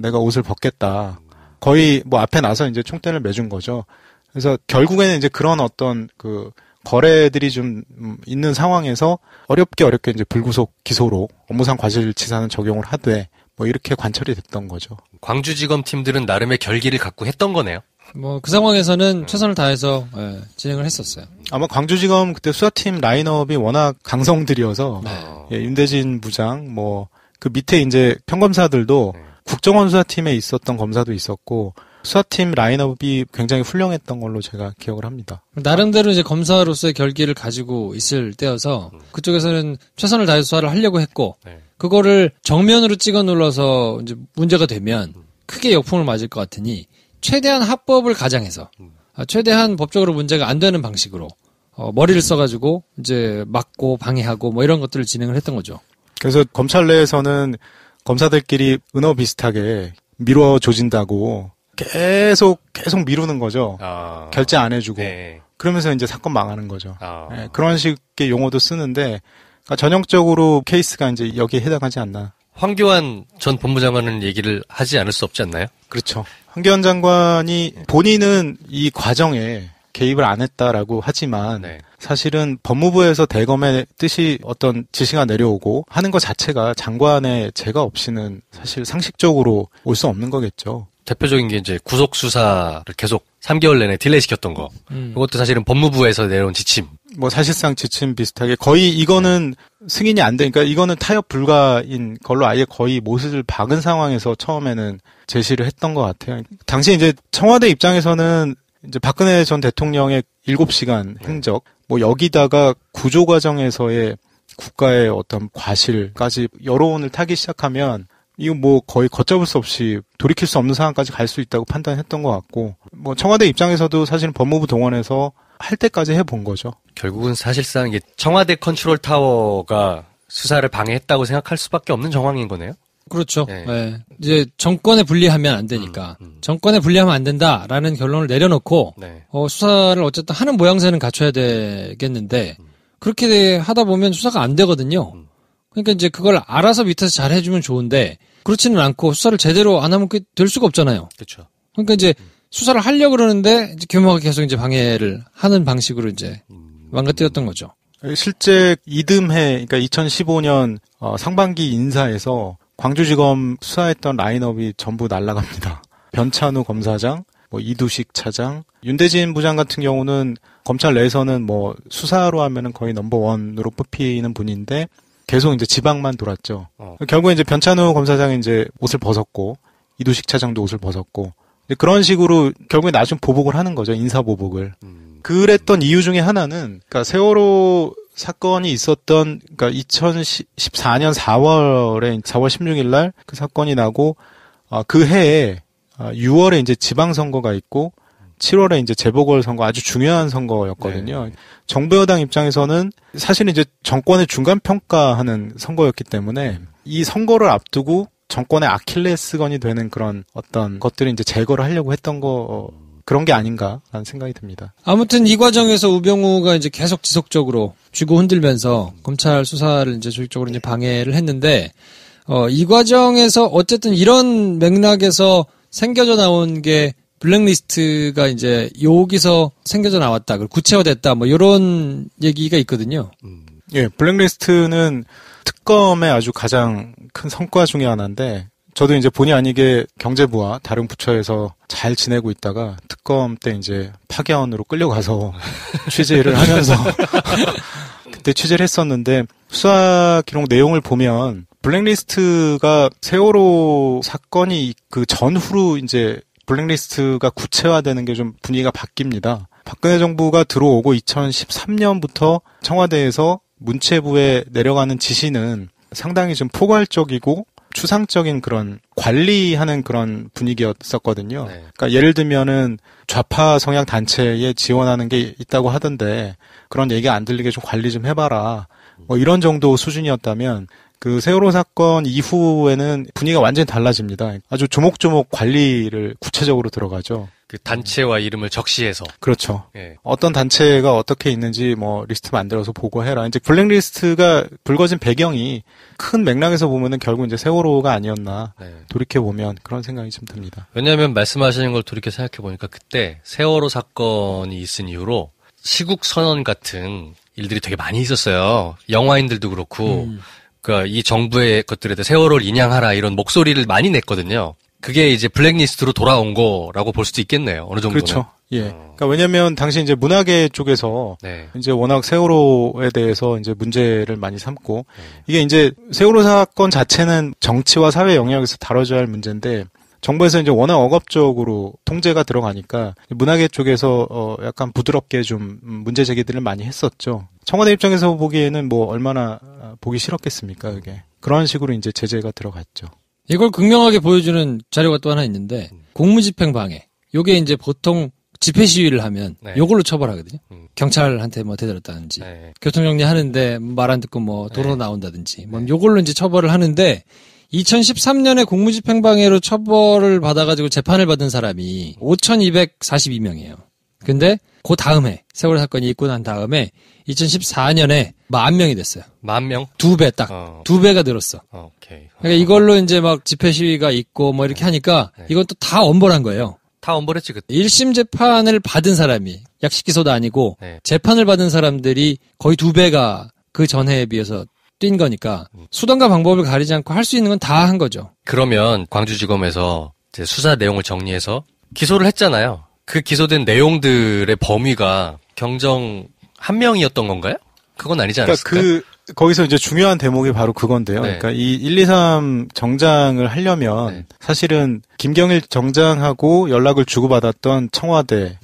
내가 옷을 벗겠다. 거의 뭐 앞에 나서 이제 총대를 매준 거죠. 그래서 결국에는 이제 그런 어떤 그 거래들이 좀 있는 상황에서 어렵게 이제 불구속 기소로 업무상 과실치사는 적용을 하되 뭐 이렇게 관철이 됐던 거죠. 광주지검 팀들은 나름의 결기를 갖고 했던 거네요. 뭐 그 상황에서는 최선을 다해서 진행을 했었어요. 아마 광주지검 그때 수사팀 라인업이 워낙 강성들이어서 윤대진 부장 뭐 그 밑에 이제 평검사들도 국정원 수사팀에 있었던 검사도 있었고 수사팀 라인업이 굉장히 훌륭했던 걸로 제가 기억을 합니다. 나름대로 이제 검사로서의 결기를 가지고 있을 때여서 그쪽에서는 최선을 다해서 수사를 하려고 했고 그거를 정면으로 찍어 눌러서 이제 문제가 되면 크게 역풍을 맞을 것 같으니 최대한 합법을 가장해서 최대한 법적으로 문제가 안 되는 방식으로 머리를 써가지고 이제 막고 방해하고 뭐 이런 것들을 진행을 했던 거죠. 그래서 검찰 내에서는 검사들끼리 은어 비슷하게 미뤄 조진다고 계속 미루는 거죠. 결제 안 해주고. 그러면서 이제 사건 망하는 거죠. 네, 그런 식의 용어도 쓰는데 그러니까 전형적으로 케이스가 이제 여기에 해당하지 않나. 황교안 전 법무장관은 얘기를 하지 않을 수 없지 않나요? 그렇죠. 황교안 장관이 본인은 이 과정에 개입을 안 했다라고 하지만 사실은 법무부에서 대검의 뜻이 어떤 지시가 내려오고 하는 것 자체가 장관의 제가 없이는 사실 상식적으로 올 수 없는 거겠죠. 대표적인 게 이제 구속 수사를 계속 3개월 내내 딜레이 시켰던 거. 이것도 사실은 법무부에서 내려온 지침. 뭐 사실상 지침 비슷하게 거의 이거는 승인이 안 되니까 이거는 타협 불가인 걸로 아예 거의 못을 박은 상황에서 처음에는 제시를 했던 것 같아요. 당시 이제 청와대 입장에서는 이제 박근혜 전 대통령의 7시간 행적, 뭐 여기다가 구조 과정에서의 국가의 어떤 과실까지 여론을 타기 시작하면 이거 뭐 거의 걷잡을 수 없이 돌이킬 수 없는 상황까지 갈 수 있다고 판단했던 것 같고 뭐 청와대 입장에서도 사실은 법무부 동원해서 할 때까지 해본 거죠. 결국은 사실상 이게 청와대 컨트롤 타워가 수사를 방해했다고 생각할 수밖에 없는 정황인 거네요. 그렇죠. 네. 이제 정권에 분리하면 안 되니까 정권에 분리하면 안 된다라는 결론을 내려놓고 수사를 어쨌든 하는 모양새는 갖춰야 되겠는데 그렇게 하다 보면 수사가 안 되거든요. 그러니까 이제 그걸 알아서 밑에서 잘 해주면 좋은데 그렇지는 않고 수사를 제대로 안 하면 그게 될 수가 없잖아요. 그렇죠. 그러니까 이제 수사를 하려고 그러는데 이제 교묘하게 계속 이제 방해를 하는 방식으로 이제 망가뜨렸던 거죠. 실제 이듬해, 그러니까 2015년 상반기 인사에서 광주지검 수사했던 라인업이 전부 날아갑니다. 변찬우 검사장, 뭐 이두식 차장, 윤대진 부장 같은 경우는 검찰 내에서는 뭐 수사로 하면은 거의 넘버원으로 뽑히는 분인데 계속 이제 지방만 돌았죠. 결국에 이제 변찬우 검사장이 이제 옷을 벗었고 이두식 차장도 옷을 벗었고 그런 식으로 결국에 나중 보복을 하는 거죠. 인사 보복을. 그랬던 이유 중에 하나는 그러니까 세월호 사건이 있었던 그러니까 2014년 4월 16일 날 그 사건이 나고 그 해에 6월에 이제 지방선거가 있고 7월에 이제 재보궐선거 아주 중요한 선거였거든요. 네. 정부 여당 입장에서는 사실은 이제 정권의 중간 평가하는 선거였기 때문에 이 선거를 앞두고 정권의 아킬레스건이 되는 그런 어떤 것들을 이제 제거를 하려고 했던 그런 게 아닌가라는 생각이 듭니다. 아무튼 이 과정에서 우병우가 이제 계속 지속적으로 쥐고 흔들면서 검찰 수사를 이제 조직적으로 이제 방해를 했는데, 이 과정에서 어쨌든 이런 맥락에서 생겨져 나온 게 블랙리스트가 이제 여기서 생겨져 나왔다, 그리고 구체화됐다, 뭐 이런 얘기가 있거든요. 예, 블랙리스트는 특검의 아주 가장 큰 성과 중에 하나인데, 저도 이제 본의 아니게 경제부와 다른 부처에서 잘 지내고 있다가 특검 때 이제 파견으로 끌려가서 취재를 하면서 그때 취재를 했었는데 수사 기록 내용을 보면 블랙리스트가 세월호 사건이 그 전후로 이제 블랙리스트가 구체화되는 게 좀 분위기가 바뀝니다. 박근혜 정부가 들어오고 2013년부터 청와대에서 문체부에 내려가는 지시는 상당히 좀 포괄적이고 추상적인 그런 관리하는 그런 분위기였었거든요. 네. 그러니까 예를 들면은 좌파 성향 단체에 지원하는 게 있다고 하던데 그런 얘기 안 들리게 좀 관리 좀 해봐라. 뭐 이런 정도 수준이었다면 그 세월호 사건 이후에는 분위기가 완전히 달라집니다. 아주 조목조목 관리를 구체적으로 들어가죠. 그 단체와 이름을 적시해서. 그렇죠. 예. 어떤 단체가 어떻게 있는지 뭐 리스트 만들어서 보고해라. 이제 블랙리스트가 불거진 배경이 큰 맥락에서 보면은 결국 이제 세월호가 아니었나. 네. 돌이켜보면 그런 생각이 좀 듭니다. 왜냐하면 말씀하시는 걸 돌이켜 생각해보니까 그때 세월호 사건이 있은 이후로 시국 선언 같은 일들이 되게 많이 있었어요. 영화인들도 그렇고. 그러니까 이 정부의 것들에 대해 세월호를 인양하라 이런 목소리를 많이 냈거든요. 그게 이제 블랙리스트로 돌아온 거라고 볼 수도 있겠네요. 어느 정도는. 그렇죠. 예. 그러니까 왜냐면 당시 이제 문화계 쪽에서 네. 이제 워낙 세월호에 대해서 이제 문제를 많이 삼고 이게 이제 세월호 사건 자체는 정치와 사회 영역에서 다뤄져야 할 문제인데 정부에서 이제 워낙 억압적으로 통제가 들어가니까 문화계 쪽에서 약간 부드럽게 좀 문제 제기들을 많이 했었죠. 청와대 입장에서 보기에는 뭐 얼마나 보기 싫었겠습니까, 그게. 그런 식으로 이제 제재가 들어갔죠. 이걸 극명하게 보여주는 자료가 또 하나 있는데 공무집행 방해. 요게 이제 보통 집회 시위를 하면 네. 요걸로 처벌하거든요. 경찰한테 뭐 대들었다든지 네. 교통정리 하는데 말 안 듣고 뭐 도로 나온다든지 뭐 요걸로 이제 처벌을 하는데 2013년에 공무집행방해로 처벌을 받아가지고 재판을 받은 사람이 5,242명이에요. 근데 그 다음에 세월호 사건이 있고 난 다음에 2014년에 10,000명이 됐어요. 10,000명? 2배 딱. 2배가 늘었어. 오케이. 그러니까 이걸로 이제 막 집회 시위가 있고 뭐 이렇게 하니까 이건 또 다 엄벌한 거예요. 다 엄벌했지 그때. 1심 재판을 받은 사람이 약식 기소도 아니고 재판을 받은 사람들이 거의 2배가 그 전해에 비해서 뛴 거니까 수단과 방법을 가리지 않고 할 수 있는 건 다 한 거죠. 그러면 광주지검에서 이제 수사 내용을 정리해서 기소를 했잖아요. 그 기소된 내용들의 범위가 경정 1명이었던 건가요? 그건 아니지 않았을까요? 그러니까 거기서 이제 중요한 대목이 바로 그건데요. 네. 그러니까 이 123 정장을 하려면 사실은 김경일 정장하고 연락을 주고받았던 청와대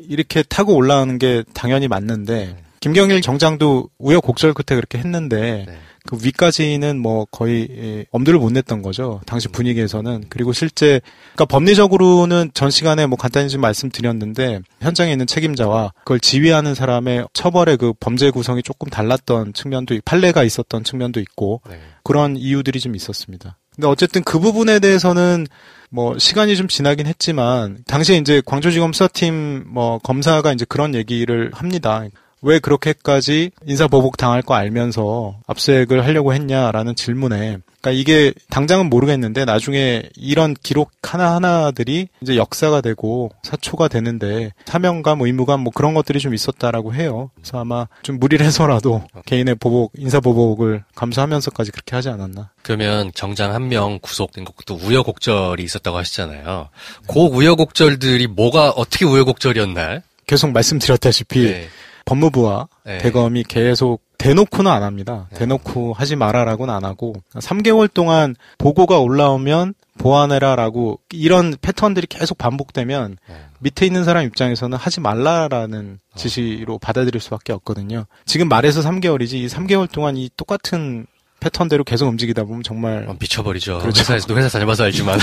이렇게 타고 올라오는 게 당연히 맞는데 김경일 정장도 우여곡절 끝에 그렇게 했는데 그 위까지는 뭐 거의 엄두를 못 냈던 거죠. 당시 분위기에서는. 그리고 실제 그러니까 법리적으로는 전 시간에 뭐 간단히 좀 말씀드렸는데 현장에 있는 책임자와 그걸 지휘하는 사람의 처벌의 그 범죄 구성이 조금 달랐던 측면도 판례가 있었던 측면도 있고 그런 이유들이 좀 있었습니다. 근데 어쨌든 그 부분에 대해서는 뭐 시간이 좀 지나긴 했지만 당시에 이제 광주지검 수사팀 뭐 검사가 이제 그런 얘기를 합니다. 왜 그렇게까지 인사보복 당할 거 알면서 압수수색을 하려고 했냐라는 질문에, 그러니까 이게 당장은 모르겠는데 나중에 이런 기록 하나하나들이 이제 역사가 되고 사초가 되는데 사명감, 의무감 뭐 그런 것들이 좀 있었다라고 해요. 그래서 아마 좀 무리를 해서라도 개인의 보복, 인사보복을 감수하면서까지 그렇게 하지 않았나. 그러면 정장 1명 구속된 것도 우여곡절이 있었다고 하시잖아요. 그 우여곡절들이 뭐가 어떻게 우여곡절이었나요? 계속 말씀드렸다시피 법무부와 대검이 계속 대놓고는 안 합니다. 대놓고 하지 마라라고는 안 하고 3개월 동안 보고가 올라오면 보완해라라고 이런 패턴들이 계속 반복되면 밑에 있는 사람 입장에서는 하지 말라라는 지시로 받아들일 수밖에 없거든요. 지금 말해서 3개월이지 이 3개월 동안 이 똑같은 패턴대로 계속 움직이다 보면 정말 미쳐버리죠. 그렇죠. 회사 다녀봐서 알지만.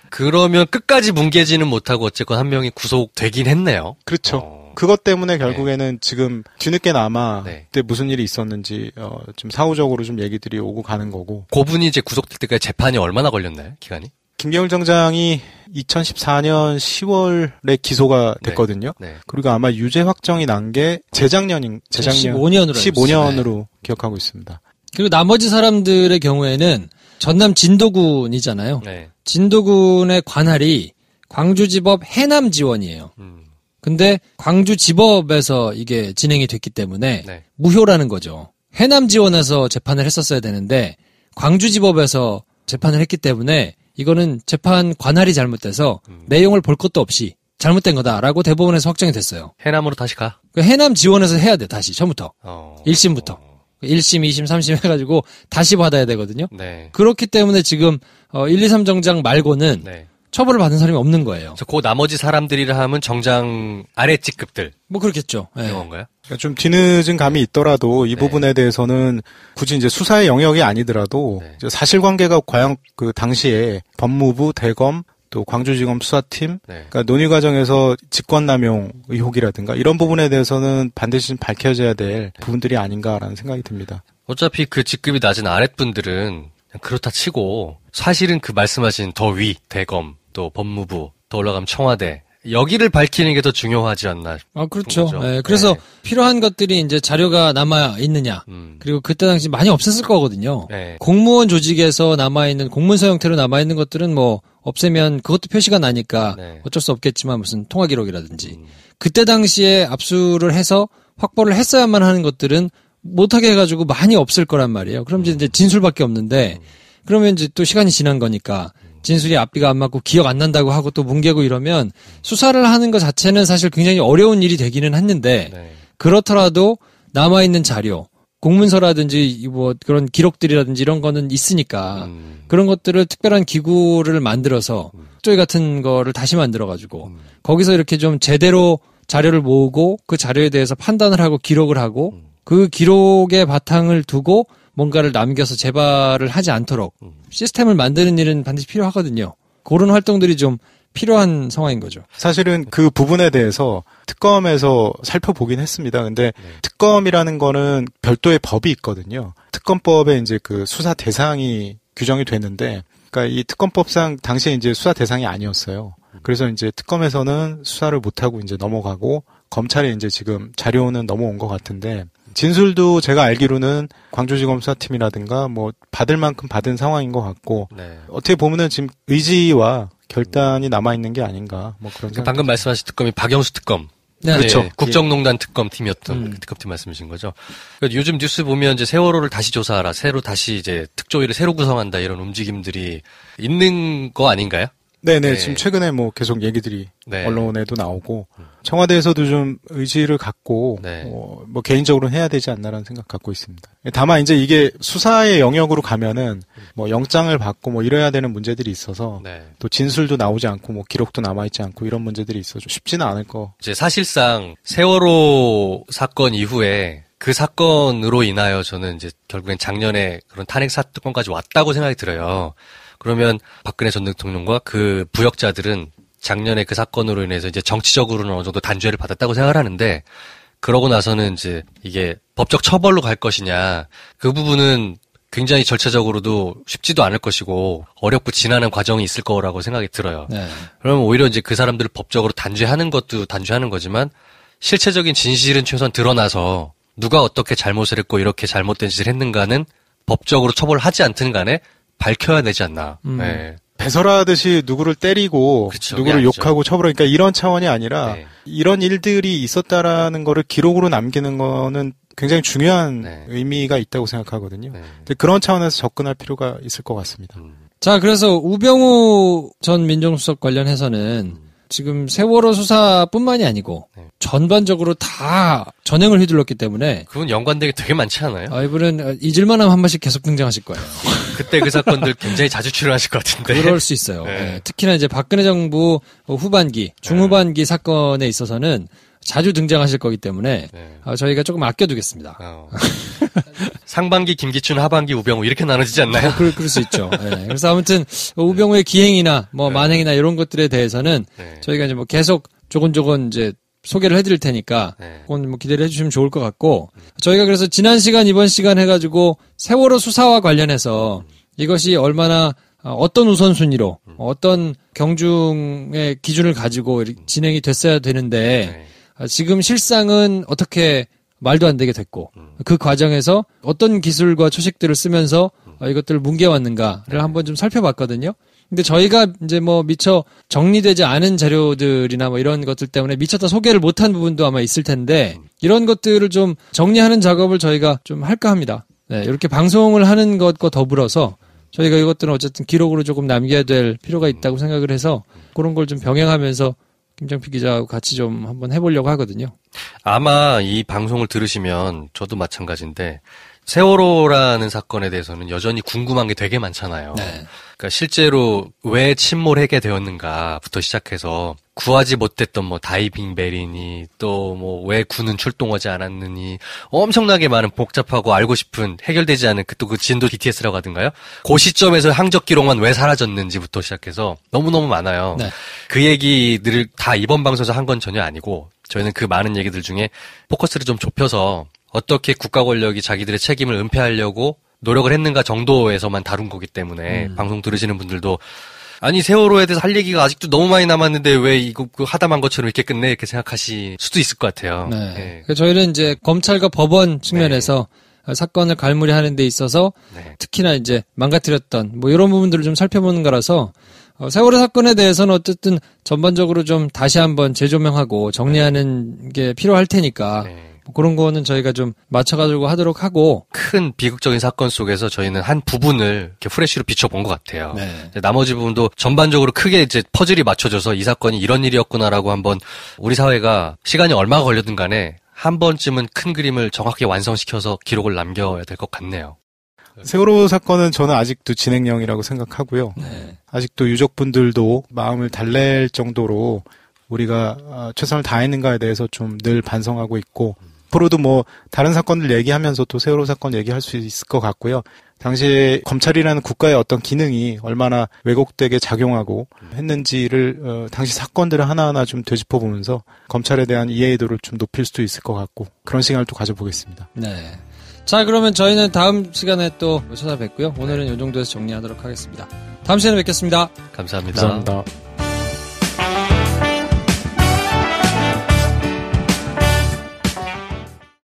그러면 끝까지 뭉개지는 못하고 어쨌건 한 명이 구속되긴 했네요. 그렇죠. 그것 때문에 결국에는 지금 뒤늦게나마 그때 무슨 일이 있었는지 좀 사후적으로 좀 얘기들이 오고 가는 거고. 그분이 이제 구속될 때까지 재판이 얼마나 걸렸나요? 기간이? 김경일 정장이 2014년 10월에 기소가 됐거든요. 그리고 아마 유죄 확정이 난 게 재작년 15년으로 기억하고 있습니다. 그리고 나머지 사람들의 경우에는 전남 진도군이잖아요. 진도군의 관할이 광주지법 해남지원이에요. 근데 광주지법에서 이게 진행이 됐기 때문에 무효라는 거죠. 해남지원에서 재판을 했었어야 되는데 광주지법에서 재판을 했기 때문에 이거는 재판 관할이 잘못돼서 내용을 볼 것도 없이 잘못된 거다라고 대법원에서 확정이 됐어요. 해남으로 다시 가? 해남지원에서 해야 돼, 다시 처음부터. 1심부터. 1심, 2심, 3심 해가지고 다시 받아야 되거든요. 그렇기 때문에 지금 1, 2, 3 정장 말고는 처벌을 받은 사람이 없는 거예요. 그 나머지 사람들이라 하면 정장 아래 직급들. 뭐 그렇겠죠. 그런 건가요? 그러니까 좀 뒤늦은 감이 있더라도 이 부분에 대해서는 굳이 이제 수사의 영역이 아니더라도 이제 사실관계가 과연 그 당시에 법무부, 대검, 또 광주지검 수사팀, 그러니까 논의 과정에서 직권남용 의혹이라든가 이런 부분에 대해서는 반드시 좀 밝혀져야 될 부분들이 아닌가라는 생각이 듭니다. 어차피 그 직급이 낮은 아랫분들은 그렇다 치고 사실은 그 말씀하신 더 위, 대검, 또 법무부, 더 올라가면 청와대 여기를 밝히는 게 더 중요하지 않나. 그렇죠. 그래서 필요한 것들이 이제 자료가 남아 있느냐. 그리고 그때 당시 많이 없었을 거거든요. 공무원 조직에서 남아 있는 공문서 형태로 남아 있는 것들은 뭐 없애면 그것도 표시가 나니까 어쩔 수 없겠지만 무슨 통화 기록이라든지 그때 당시에 압수를 해서 확보를 했어야만 하는 것들은 못하게 해가지고 많이 없을 거란 말이에요. 그럼 이제 진술밖에 없는데 그러면 이제 또 시간이 지난 거니까 진술이 앞뒤가 안 맞고 기억 안 난다고 하고 또 뭉개고 이러면 수사를 하는 것 자체는 사실 굉장히 어려운 일이 되기는 했는데 그렇더라도 남아있는 자료, 공문서라든지 뭐 그런 기록들이라든지 이런 거는 있으니까 그런 것들을 특별한 기구를 만들어서 쪽지 같은 거를 다시 만들어가지고 거기서 이렇게 좀 제대로 자료를 모으고 그 자료에 대해서 판단을 하고 기록을 하고 그 기록의 바탕을 두고 뭔가를 남겨서 재발을 하지 않도록 시스템을 만드는 일은 반드시 필요하거든요. 그런 활동들이 좀 필요한 상황인 거죠. 사실은 그 부분에 대해서 특검에서 살펴보긴 했습니다. 근데 특검이라는 거는 별도의 법이 있거든요. 특검법에 이제 그 수사 대상이 규정이 됐는데, 그러니까 이 특검법상 당시에 이제 수사 대상이 아니었어요. 그래서 이제 특검에서는 수사를 못하고 이제 넘어가고 검찰에 이제 지금 자료는 넘어온 것 같은데, 진술도 제가 알기로는 광주지검 수사팀이라든가 뭐 받을 만큼 받은 상황인 것 같고 어떻게 보면은 지금 의지와 결단이 남아 있는 게 아닌가 뭐 그런 생각. 방금 말씀하신 특검이 박영수 특검. 그렇죠. 국정농단 특검팀이었던 그 특검팀 말씀이신 거죠. 그러니까 요즘 뉴스 보면 이제 세월호를 다시 조사하라, 새로 다시 이제 특조위를 새로 구성한다 이런 움직임들이 있는 거 아닌가요? 네네. 지금 최근에 뭐 계속 얘기들이 언론에도 나오고 청와대에서도 좀 의지를 갖고 뭐 개인적으로는 해야 되지 않나라는 생각 갖고 있습니다. 다만 이제 이게 수사의 영역으로 가면은 뭐 영장을 받고 뭐 이래야 되는 문제들이 있어서 또 진술도 나오지 않고 뭐 기록도 남아있지 않고 이런 문제들이 있어서 쉽지는 않을 거. 이제 사실상 세월호 사건 이후에 그 사건으로 인하여 저는 이제 결국엔 작년에 그런 탄핵 사건까지 왔다고 생각이 들어요. 그러면 박근혜 전 대통령과 그 부역자들은 작년에 그 사건으로 인해서 이제 정치적으로는 어느 정도 단죄를 받았다고 생각을 하는데, 그러고 나서는 이제 이게 법적 처벌로 갈 것이냐, 그 부분은 굉장히 절차적으로도 쉽지도 않을 것이고 어렵고 지난한 과정이 있을 거라고 생각이 들어요. 그러면 오히려 이제 그 사람들을 법적으로 단죄하는 것도 단죄하는 거지만 실체적인 진실은 최소한 드러나서 누가 어떻게 잘못을 했고 이렇게 잘못된 짓을 했는가는 법적으로 처벌을 하지 않든 간에 밝혀야 되지 않나. 배설하듯이 누구를 때리고 누구를 욕하고 처벌하니까 이런 차원이 아니라 이런 일들이 있었다라는 거를 기록으로 남기는 거는 굉장히 중요한 의미가 있다고 생각하거든요. 근데 그런 차원에서 접근할 필요가 있을 것 같습니다. 자, 그래서 우병우 전 민정수석 관련해서는 지금 세월호 수사뿐만이 아니고 네. 전반적으로 다 전횡을 휘둘렀기 때문에 그건 연관되게 되게 많지 않아요? 이분은 잊을만하면 한 번씩 계속 등장하실 거예요. 그때 그 사건들 굉장히 자주 출연하실 것 같은데. 그럴 수 있어요. 네. 네. 특히나 이제 박근혜 정부 후반기, 중후반기 사건에 있어서는 자주 등장하실 거기 때문에 네. 저희가 조금 아껴두겠습니다. 상반기 김기춘, 하반기 우병우 이렇게 나눠지지 않나요? 그럴 수 있죠. 네. 그래서 아무튼 우병우의 기행이나 뭐 만행이나 이런 것들에 대해서는 저희가 이제 뭐 계속 조곤조곤 이제 소개를 해드릴 테니까 그건 뭐 기대를 해주시면 좋을 것 같고 저희가 그래서 지난 시간 이번 시간 해가지고 세월호 수사와 관련해서 이것이 얼마나 어떤 우선순위로 어떤 경중의 기준을 가지고 진행이 됐어야 되는데 지금 실상은 어떻게 말도 안 되게 됐고 그 과정에서 어떤 기술과 초식들을 쓰면서 이것들을 뭉개왔는가를 한번 좀 살펴봤거든요. 근데 저희가 이제 뭐 미처 정리되지 않은 자료들이나 뭐 이런 것들 때문에 미처 다 소개를 못한 부분도 아마 있을 텐데 이런 것들을 좀 정리하는 작업을 저희가 좀 할까 합니다. 네, 이렇게 방송을 하는 것과 더불어서 저희가 이것들은 어쨌든 기록으로 조금 남겨야 될 필요가 있다고 생각을 해서 그런 걸 좀 병행하면서 김정필 기자하고 같이 좀 한번 해보려고 하거든요. 아마 이 방송을 들으시면 저도 마찬가지인데 세월호라는 사건에 대해서는 여전히 궁금한 게 되게 많잖아요. 네. 그러니까 실제로 왜 침몰하게 되었는가부터 시작해서 구하지 못했던 뭐 다이빙 벨이니 또 뭐 왜 군은 출동하지 않았느니 엄청나게 많은 복잡하고 알고 싶은 해결되지 않은 또 그 진도 BTS라고 하던가요? 그 시점에서 항적 기록만 왜 사라졌는지부터 시작해서 너무너무 많아요. 네. 그 얘기들을 다 이번 방송에서 한 건 전혀 아니고 저희는 그 많은 얘기들 중에 포커스를 좀 좁혀서 어떻게 국가 권력이 자기들의 책임을 은폐하려고 노력을 했는가 정도에서만 다룬 거기 때문에 방송 들으시는 분들도 아니 세월호에 대해서 할 얘기가 아직도 너무 많이 남았는데 왜 이거 하다만 것처럼 이렇게 끝내 이렇게 생각하실 수도 있을 것 같아요. 네. 네. 그래서 저희는 이제 검찰과 법원 측면에서 사건을 갈무리하는 데 있어서 특히나 이제 망가뜨렸던 뭐 이런 부분들을 좀 살펴보는 거라서 세월호 사건에 대해서는 어쨌든 전반적으로 좀 다시 한번 재조명하고 정리하는 게 필요할 테니까 그런 거는 저희가 좀 맞춰가지고 하도록 하고 큰 비극적인 사건 속에서 저희는 한 부분을 이렇게 프레쉬로 비춰본 것 같아요. 네. 나머지 부분도 전반적으로 크게 이제 퍼즐이 맞춰져서 이 사건이 이런 일이었구나라고 한번 우리 사회가 시간이 얼마가 걸렸든 간에 한 번쯤은 큰 그림을 정확히 완성시켜서 기록을 남겨야 될 것 같네요. 세월호 사건은 저는 아직도 진행형이라고 생각하고요. 아직도 유족분들도 마음을 달랠 정도로 우리가 최선을 다했는가에 대해서 좀 늘 반성하고 있고 앞으로도 뭐 다른 사건들 얘기하면서 또 세월호 사건 얘기할 수 있을 것 같고요. 당시에 검찰이라는 국가의 어떤 기능이 얼마나 왜곡되게 작용하고 했는지를 당시 사건들을 하나하나 좀 되짚어보면서 검찰에 대한 이해도를 좀 높일 수도 있을 것 같고 그런 시간을 또 가져보겠습니다. 네. 자, 그러면 저희는 다음 시간에 또 찾아뵙고요. 오늘은 이 정도에서 정리하도록 하겠습니다. 다음 시간에 뵙겠습니다. 감사합니다. 감사합니다.